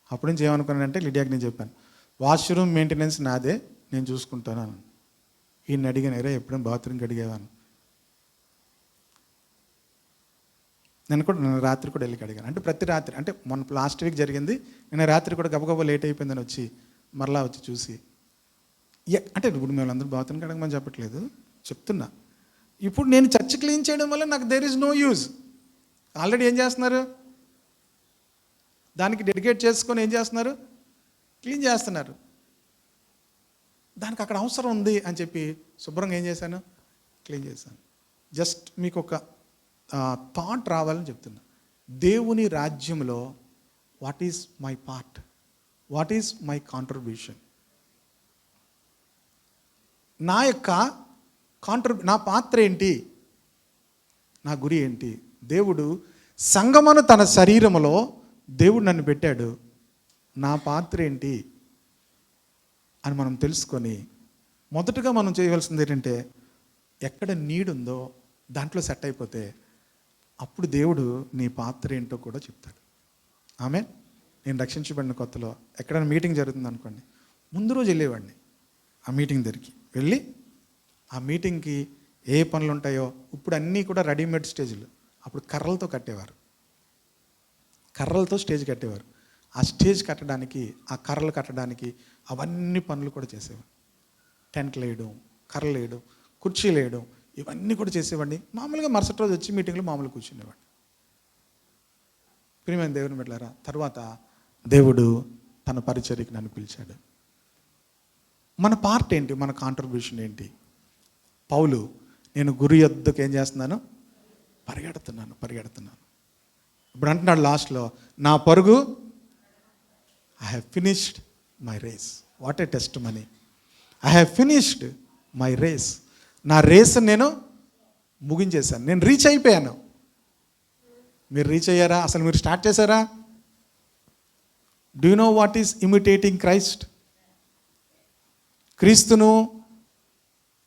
A: అప్పటి నుంచి ఏమనుకున్నానంటే లిడియాకి నేను చెప్పాను, వాష్రూమ్ మెయింటెనెన్స్ నాదే, నేను చూసుకుంటాను అని. ఈయన అడిగాను, ఎరే ఎప్పుడైనా బాత్రూమ్కి అడిగేవాను. నేను రాత్రి కూడా వెళ్ళి అడిగాను. అంటే ప్రతి రాత్రి, అంటే మొన్న లాస్ట్ వీక్ జరిగింది, నేను రాత్రి కూడా గబగబా లేట్ అయిపోయిందని వచ్చి మరలా వచ్చి చూసి, అంటే ఇప్పుడు మేము అందరూ బాత్రూమ్కి అడగమని చెప్పట్లేదు, చెప్తున్నా. ఇప్పుడు నేను చర్చ్ క్లీన్ చేయడం వల్ల నాకు there is no use. Already ఏం చేస్తున్నారు? దానికి డెడికేట్ చేసుకొని ఏం చేస్తున్నారు? క్లీన్ చేస్తున్నారు. దానికి అక్కడ అవసరం ఉంది అని చెప్పి శుభ్రంగా ఏం చేశాను? క్లీన్ చేశాను. జస్ట్ మీకు ఒక థాట్ రావాలని చెప్తున్నా. దేవుని రాజ్యంలో what is my part? What is my contribution? నా యొక్క నా పాత్ర ఏంటి? నా గురి ఏంటి? దేవుడు సంగమను తన శరీరములో దేవుడు నన్ను పెట్టాడు, నా పాత్ర ఏంటి అని మనం తెలుసుకొని మొదటగా మనం చేయవలసింది ఏంటంటే, ఎక్కడ నీడ్ ఉందో దాంట్లో సెట్ అయిపోతే అప్పుడు దేవుడు నీ పాత్ర ఏంటో కూడా చెప్తాడు. ఆమె నేను రక్షించబడిన కొత్తలో ఎక్కడైనా మీటింగ్ జరుగుతుంది అనుకోండి, ముందు రోజు వెళ్ళేవాడిని ఆ మీటింగ్ దగ్గరికి వెళ్ళి, ఆ మీటింగ్కి ఏ పనులు ఉంటాయో, ఇప్పుడు అన్నీ కూడా రెడీమేడ్ స్టేజ్లు. అప్పుడు కర్రలతో కట్టేవారు, కర్రలతో స్టేజ్ కట్టేవారు. ఆ స్టేజ్ కట్టడానికి, ఆ కర్రలు కట్టడానికి అవన్నీ పనులు కూడా చేసేవారు. టెంట్లు వేయడం, కర్రలు వేయడం, కుర్చీలు వేయడం, ఇవన్నీ కూడా చేసేవాడిని. మామూలుగా మరుసటి రోజు వచ్చి మీటింగ్లో మామూలుగా కూర్చునేవాడిని. ప్రియమైన దేవుని బిడ్డలారా, తర్వాత దేవుడు తన పరిచర్యకి నన్ను పిలిచాడు. మన పార్ట్ ఏంటి? మన కాంట్రిబ్యూషన్ ఏంటి? పౌలు నేను గురి యొద్దకు ఏం చేస్తున్నాను? పరిగెడుతున్నాను. ఇప్పుడు అంటున్నాడు లాస్ట్లో, నా పరుగు I have finished my race. What a testimony. I have finished my race. నా రేస్ నేను ముగించేశాను, నేను రీచ్ అయిపోయాను. మీరు రీచ్ అయ్యారా? అసలు మీరు స్టార్ట్ చేశారా? Do you know what is imitating Christ? క్రీస్తును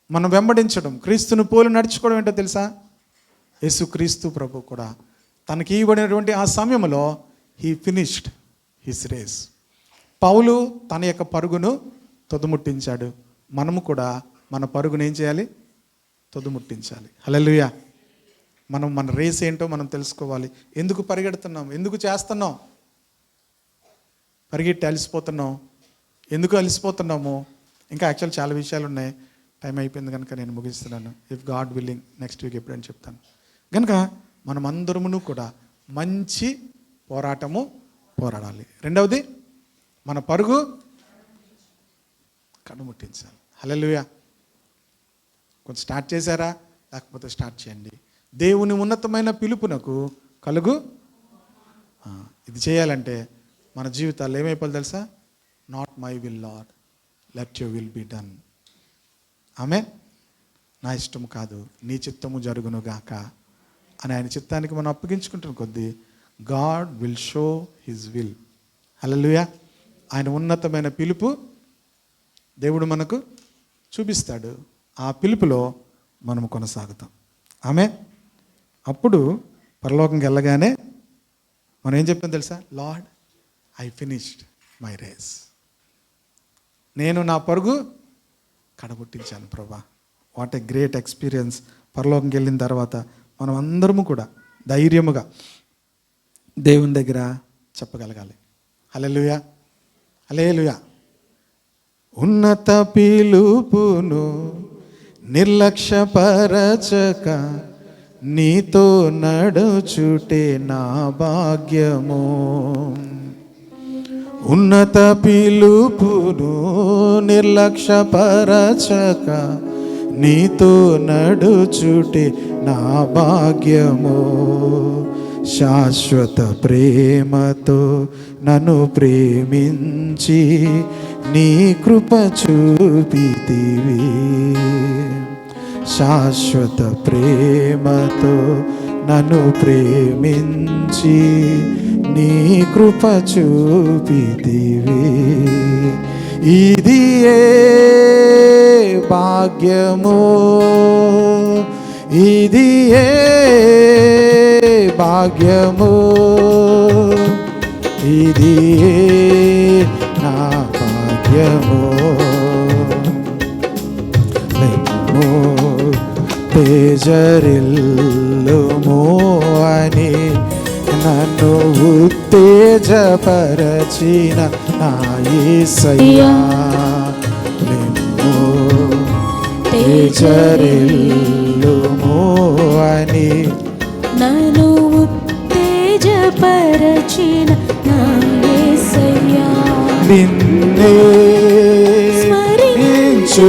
A: మనం వెంబడించడం, క్రీస్తును పోలి నడుచుకోవడం ఏంటో తెలుసా? యేసుక్రీస్తు ప్రభు కూడా తనకి ఇవ్వబడినటువంటి ఆ సమయంలో హీ ఫినిష్డ్ హిస్ రేస్. పౌలు తన యొక్క పరుగును తుదముట్టించాడు. మనము కూడా మన పరుగును ఏం చేయాలి? తుదముట్టించాలి. హల్లెలూయా. మనం మన రేస్ ఏంటో మనం తెలుసుకోవాలి. ఎందుకు పరిగెడుతున్నాం? ఎందుకు చేస్తున్నాం? పరిగెట్టి అలసిపోతున్నాం. ఎందుకు అలసిపోతున్నాము? ఇంకా యాక్చువల్ చాలా విషయాలు ఉన్నాయి. టైం అయిపోయింది కనుక నేను ముగిస్తున్నాను. If God willing next week ఎప్పుడని చెప్తాను. కనుక మనం అందరమును కూడా మంచి పోరాడాలి. రెండవది, మన పరుగు కడుముట్టించాలి. హల్లెలూయా. కొంచెం స్టార్ట్ చేశారా? లేకపోతే స్టార్ట్ చేయండి. దేవుని ఉన్నతమైన పిలుపునకు కలుగు. ఇది చేయాలంటే మన జీవితాల్లో ఏమైపోవాలి తెలుసా? Not my will lord, let your will be done. Amen. నా ఇష్టము కాదు, నీ చిత్తము జరుగును గాక అని ఆయన చిత్తానికి మనం అప్పగించుకుంటున్న కొద్దీ God will show his will. Hallelujah. ఆయన ఉన్నతమైన పిలుపు దేవుడు మనకు చూపిస్తాడు. ఆ పిలుపులో మనము కొనసాగుతాం. ఆమేన్. అప్పుడు పరలోకంకి వెళ్ళగానే మనం ఏం చెప్తాం తెలుసా? Lord, I finished my race. నేను నా పరుగు కడముట్టించాను ప్రభా. What a great experience. పరలోకంకి వెళ్ళిన తర్వాత మనం అందరము కూడా ధైర్యముగా దేవుని దగ్గర చెప్పగలగాలి. హల్లెలూయా, హల్లెలూయా. ఉన్నత పిలుపును నిర్లక్ష్యపరచక నీతో నడుచుటే నా భాగ్యము. ఉన్నత పిలుపును నిర్లక్ష్యపరచక నీతో నడుచుటే నా భాగ్యము. శాశ్వత ప్రేమతో నన్ను ప్రేమించి నీ కృప చూపితివి. శాశ్వత ప్రేమతో నన్ను ప్రేమించి నీ కృప చూపితివి. ఇది ఏ భాగ్యమో, ఇది ఏ భాగ్యమో, ఇది ఏ నా భాగ్యమో. లెమ్మో తేజరిల్లుమో అని నన్ను ఉత్తేజపరచిన నా యేసయ్యా. లెమ్మో తేజరిల్లుమో అని
B: నన్ను ఉత్తేజపరచిన నా యేసయ్యా.
A: నిన్నే స్మరించుకొనుచు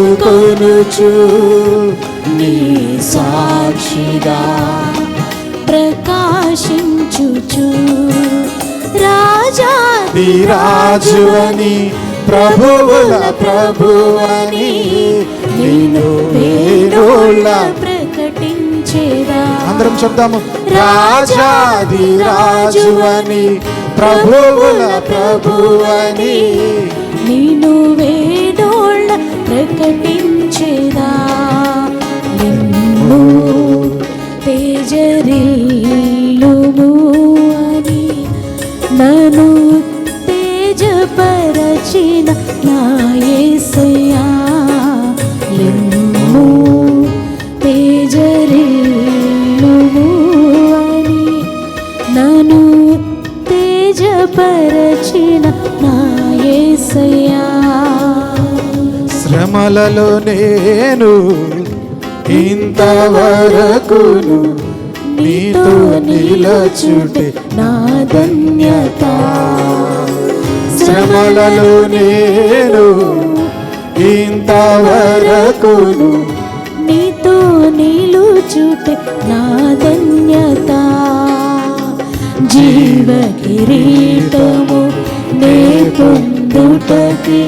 B: నీ సాక్షిగా ప్రకాశించుచు రాజాది
A: రాజువని ప్రభువుల ప్రభువని నిన్ను వేణోళ్ళ
B: ప్రకటించేదా.
A: అందరం చెప్తాము. రాజాది రాజువని ప్రభువుల ప్రభువని
B: నిన్ను వేణోళ్ళ ప్రకటించేదా. నిన్ను తేజరిల్లుము అని నన్ను తేజపరచిన నా యేసయ్యా. నిన్ను తేజరిల్లుము అని నన్ను తేజపరచిన నా యేసయ్యా.
A: శ్రమలలో నేను ఇంతవరకును నీతో నిలచుటే
B: నా ధన్యత.
A: శ్రమలలో నేను ఇంతవరకును
B: నీతో నిలుచుటే నా ధన్యత. జీవ కిరీటము నే పొందుటకే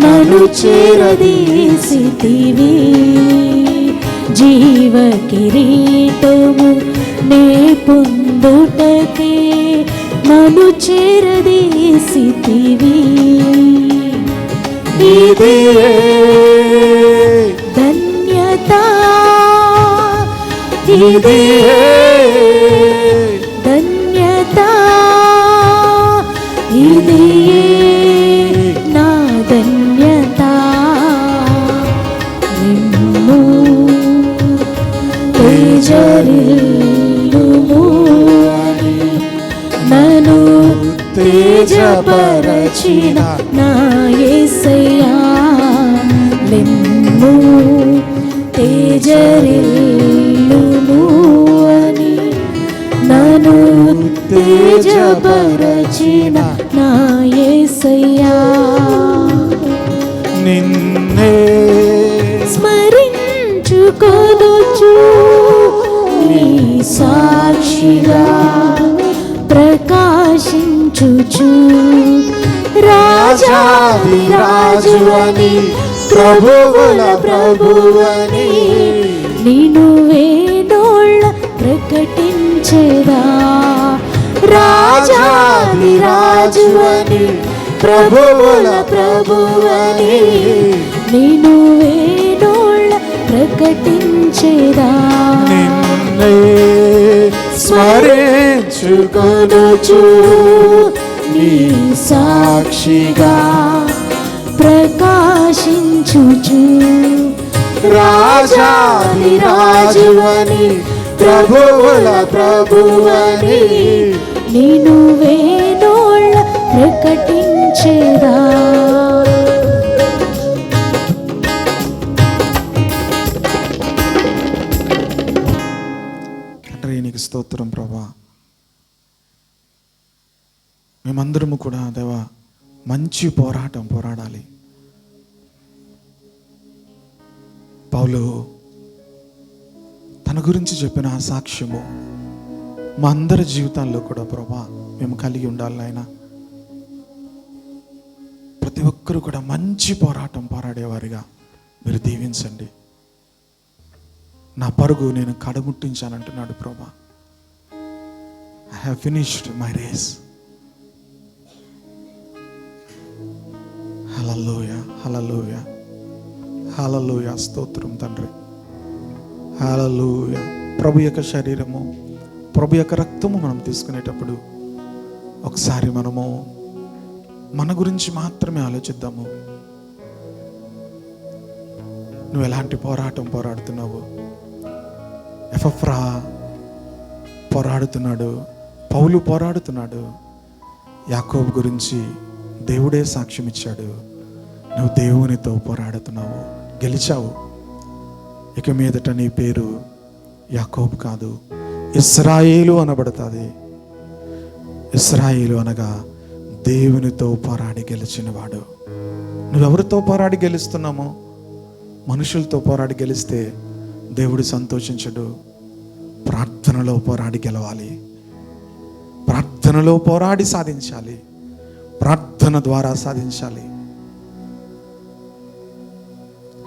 B: నన్ను చేరదీసితివి. జీవ కిరీటము నే పొందుటకే నన్ను చేరదీసితివి.
A: ఇదే
B: ధన్యత,
A: ఇదే
B: ధన్యత, ఇదే నా ధన్యత. నిన్ను తేజరిల్లుము అని నన్ను తేజపరచిన నా యేసయ్యా. నిన్ను తేజరిల్లుము అని నన్ను తేజపరచిన నా యేసయ్యా.
A: నిన్నే
B: స్మరించుకొనుచు నీ సాక్షిగా ప్రకాశించుచు రాజాది రాజువని ప్రభువుల ప్రభువని నిన్ను వేణోళ్ళ ప్రకటించేదా. రాజాది రాజువని ప్రభువుల ప్రభువని నిన్ను వేణోళ్ళ ప్రకటించేదా.
A: నిన్నే స్మరించుకొనుచు
B: నీ సాక్షిగా ప్రకాశించుచు
A: రాజాది రాజువని ప్రభువుల ప్రభువని
B: నిన్ను వేణోళ్ళ ప్రకటించేదా.
A: తండ్రి నీకు స్తోత్రం ప్రభా. మేమందరము కూడా దేవా మంచి పోరాటం పోరాడాలి. పౌలు తన గురించి చెప్పిన ఆ సాక్ష్యము మా అందరి జీవితాల్లో కూడా ప్రభా మేము కలిగి ఉండాలి నాయన. ప్రతి ఒక్కరూ కూడా మంచి పోరాటం పోరాడేవారిగా మీరు దీవించండి. నా పరుగు నేను కడముట్టించానంటున్నాడు ప్రభా. I have finished my race. Hallelujah, hallelujah, hallelujah. స్తోత్రం తండ్రి. హల్లెలూయా. ప్రభు యొక్క శరీరము, ప్రభు యొక్క రక్తము మనం తీసుకునేటప్పుడు ఒకసారి మనము మన గురించి మాత్రమే ఆలోచిద్దాము. నువ్వు ఎలాంటి పోరాటం పోరాడుతున్నావు? ఎపఫ్రా పోరాడుతున్నాడు, పౌలు పోరాడుతున్నాడు. యాకోబు గురించి దేవుడే సాక్ష్యం ఇచ్చాడు. నువ్వు దేవునితో పోరాడుతున్నావు, గెలిచావు. ఇక మీదట నీ పేరు యాకోబు కాదు, ఇశ్రాయేలు అనబడుతుంది. ఇశ్రాయేలు అనగా దేవునితో పోరాడి గెలిచినవాడు. నువ్వెవరితో పోరాడి గెలుస్తున్నామో? మనుషులతో పోరాడి గెలిస్తే దేవుడు సంతోషించడు. ప్రార్థనలో పోరాడి గెలవాలి, ప్రార్థనలో పోరాడి సాధించాలి, ప్రార్థన ద్వారా సాధించాలి.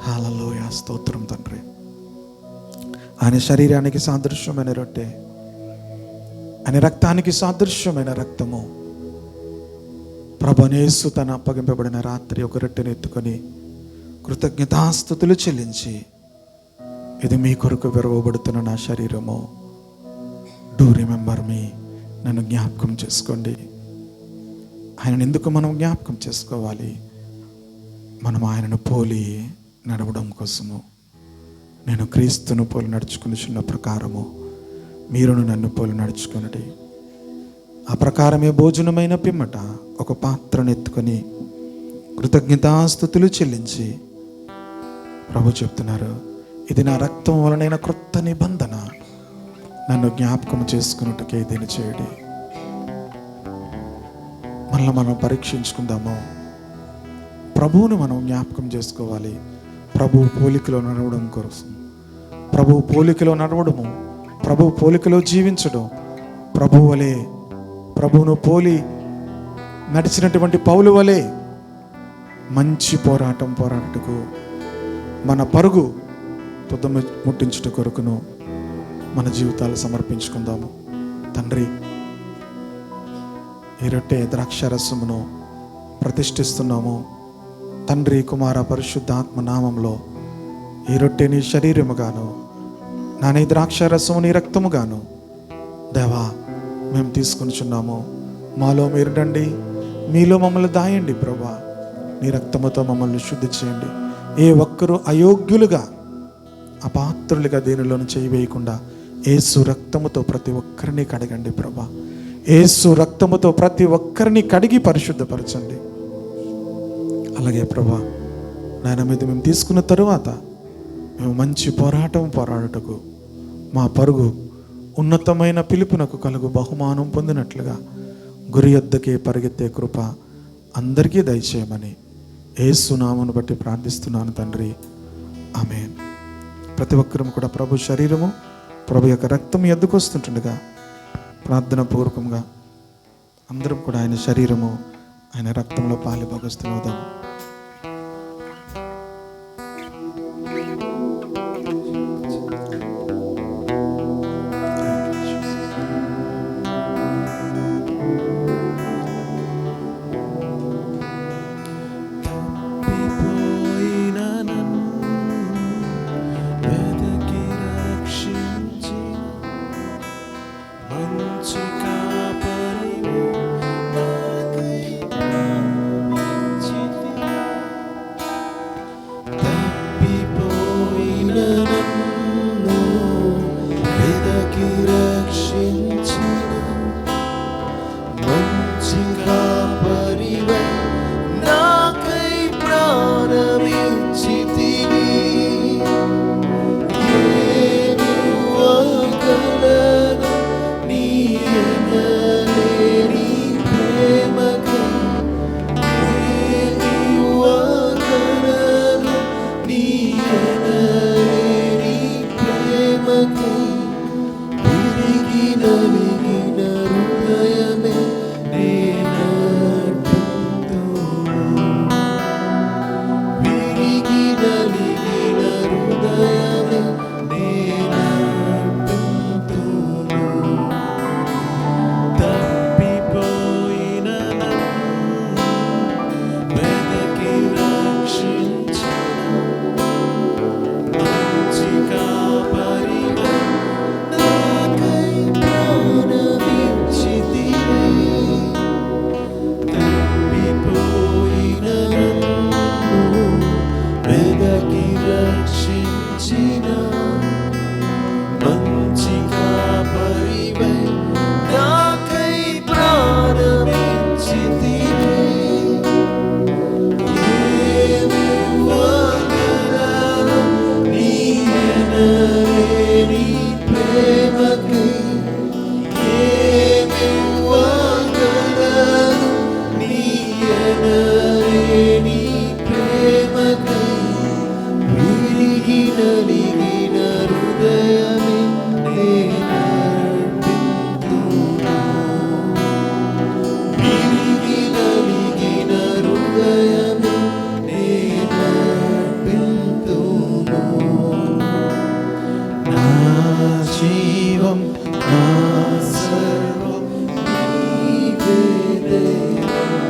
A: హల్లెలూయా. స్తోత్రం తండ్రి. ఆయన శరీరానికి సాదృశ్యమైన రొట్టె, ఆయన రక్తానికి సాదృశ్యమైన రక్తము. ప్రభువైన యేసు తన అప్పగింపబడిన రాత్రి ఒక రొట్టెను ఎత్తుకొని కృతజ్ఞతాస్తుతులు చెల్లించి, ఇది మీ కొరకు విరవబడుతున్న నా శరీరము, డూ రిమెంబర్ మీ, నన్ను జ్ఞాపకం చేసుకోండి. ఆయనను ఎందుకు మనం జ్ఞాపకం చేసుకోవాలి? మనం ఆయనను పోలి నడవడం కోసము. నేను క్రీస్తును పోలి నడుచుకుని చిన్న ప్రకారము మీరును నన్ను పోలి నడుచుకున్నది. ఆ ప్రకారమే భోజనమైన పిమ్మట ఒక పాత్రను ఎత్తుకొని కృతజ్ఞతాస్తుతులు చెల్లించి ప్రభు చెప్తున్నారు, ఇది నా రక్తం వలనైన క్రొత్త నిబంధన, నన్ను జ్ఞాపకం చేసుకున్నట్టుకే దీన్ని చేయడి. మళ్ళీ మనం పరీక్షించుకుందాము. ప్రభువును మనం జ్ఞాపకం చేసుకోవాలి. ప్రభు పోలికలో నడవడం కోసం, ప్రభు పోలికలో నడవడము, ప్రభు పోలికలో జీవించడం, ప్రభు వలె, ప్రభువును పోలి నడిచినటువంటి పౌలు వలె మంచి పోరాటకు మన పరుగు తుదము ముట్టించుట కొరకును మన జీవితాలు సమర్పించుకుందాము. తండ్రి, ఈ రొట్టె ద్రాక్షారసమును ప్రతిష్ఠిస్తున్నాము. తండ్రి, కుమార, పరిశుద్ధాత్మ నామంలో ఈ రొట్టె నీ శరీరముగాను, నా నీ ద్రాక్షారసము నీ రక్తముగాను దేవా మేము తీసుకొనిచున్నాము. మాలో మీరు రండి, మీలో మమ్మల్ని దాయండి ప్రభా. నీ రక్తముతో మమ్మల్ని శుద్ధి చేయండి. ఏ ఒక్కరూ అయోగ్యులుగా, అపాత్రులుగా దేనిలోని చేయి వేయకుండా యేసు రక్తముతో ప్రతి ఒక్కరిని కడగండి ప్రభా. యేసు రక్తముతో ప్రతి ఒక్కరిని కడిగి పరిశుద్ధపరచండి. అలాగే ప్రభా నాయన, మీద మేము తీసుకున్న తరువాత మేము మంచి పోరాడుటకు మా పరుగు ఉన్నతమైన పిలుపునకు కలుగు బహుమానం పొందినట్లుగా గురి యొద్దకే పరిగెత్తే కృప అందరికీ దయచేయమని యేసు నామమును బట్టి ప్రార్థిస్తున్నాను తండ్రి, ఆమేన్. ప్రతి ఒక్కరూ కూడా ప్రభు శరీరము, ప్రభు యొక్క రక్తం ఎద్దుకు వస్తుంటుండగా ప్రార్థన పూర్వకంగా అందరం కూడా ఆయన శరీరము, ఆయన రక్తంలో పాలు భాగస్తులవుదాం.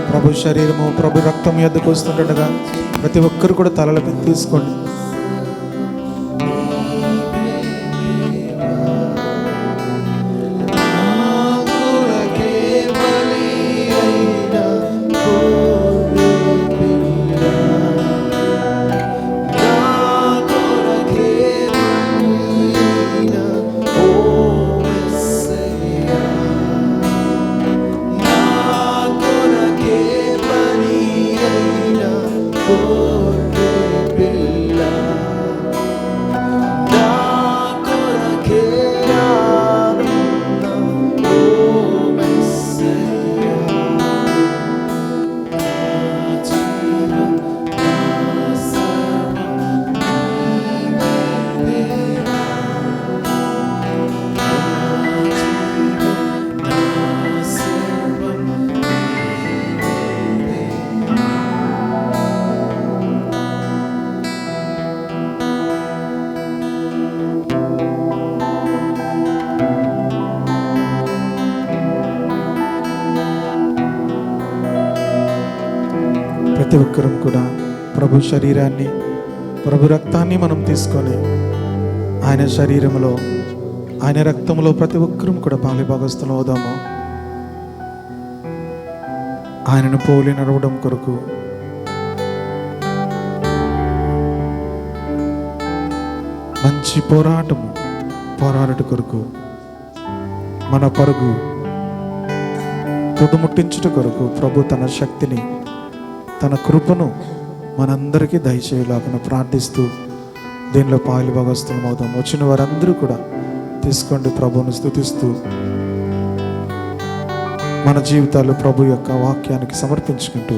A: ప్రభు శరీరము, ప్రభు రక్తం ఎద్దుకు వస్తుండగా ప్రతి ఒక్కరు కూడా తలలపై తీసుకోండి.
C: Pill
A: ప్రతి ఒక్కరం కూడా ప్రభు శరీరాన్ని, ప్రభు రక్తాన్ని మనం తీసుకొని ఆయన శరీరంలో, ఆయన రక్తంలో ప్రతి ఒక్కరం కూడా పాలిభాగస్తులు అవుదాము. ఆయనను పోలి నడవడం కొరకు మంచి పోరాట కొరకు మన పరుగు తుదముట్టించుట కొరకు ప్రభు తన శక్తిని, తన కృపను మనందరికీ దయచేయలాగా ప్రార్థిస్తూ దీనిలో పాలుభాగస్తులం అవుతాం. వచ్చిన వారందరూ కూడా తీసుకోండి, ప్రభువును స్తుతిస్తూ మన జీవితాలు ప్రభు యొక్క వాక్యానికి సమర్పించుకుంటూ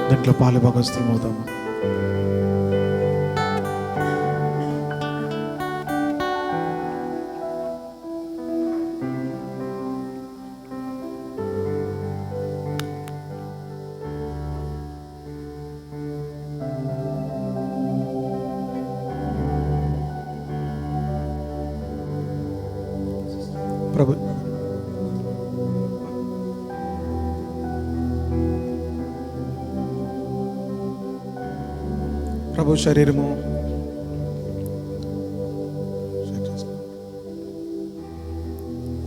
A: దీంట్లో పాలుభాగస్తులం అవుతాము. ప్రభు శరీరము,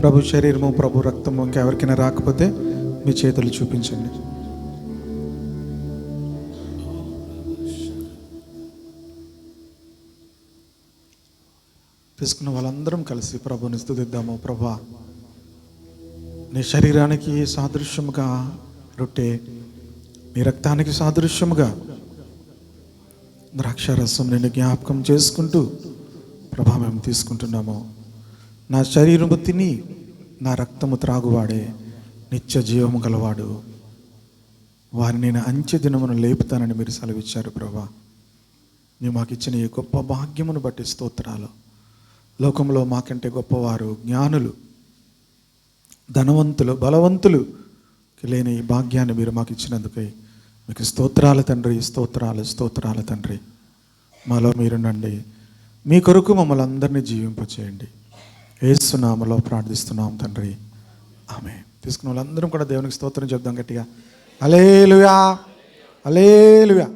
A: ప్రభు శరీరము, ప్రభు రక్తము ఇంకెవరికైనా రాకపోతే మీ చేతులు చూపించండి. తీసుకున్న వాళ్ళందరం కలిసి ప్రభుని స్తుతిద్దాము. ప్రభా, నీ శరీరానికి సాదృశ్యముగా రొట్టె, నీ రక్తానికి సాదృశ్యముగా ద్రాక్షారసం నేను జ్ఞాపకం చేసుకుంటూ ప్రభా మేము తీసుకుంటున్నాము. నా శరీరము తిని నా రక్తము త్రాగువాడే నిత్య జీవము గలవాడు, వారిని నేను అంచె దినమును లేపుతానని మీరు సెలవిచ్చారు. ప్రభా, ನೀವು మాకు ఇచ్చిన ఈ గొప్ప భాగ్యమును బట్టి స్తోత్రాలు. లోకంలో మాకంటే గొప్పవారు, జ్ఞానులు, ధనవంతులు, బలవంతులు లేని ఈ భాగ్యాన్ని మీరు మాకు ఇచ్చినందుకై మీకు స్తోత్రాలు తండ్రి, స్తోత్రాలు తండ్రి. మాలో మీరునండి, మీ కొరకు మమ్మల్ని అందరినీ జీవింపచేయండి. యేసు నామములో ప్రార్థిస్తున్నాం తండ్రి, ఆమేన్. తీసుకున్న వాళ్ళందరం కూడా దేవునికి స్తోత్రం చెప్దాం గట్టిగా. హల్లెలూయా, హల్లెలూయా.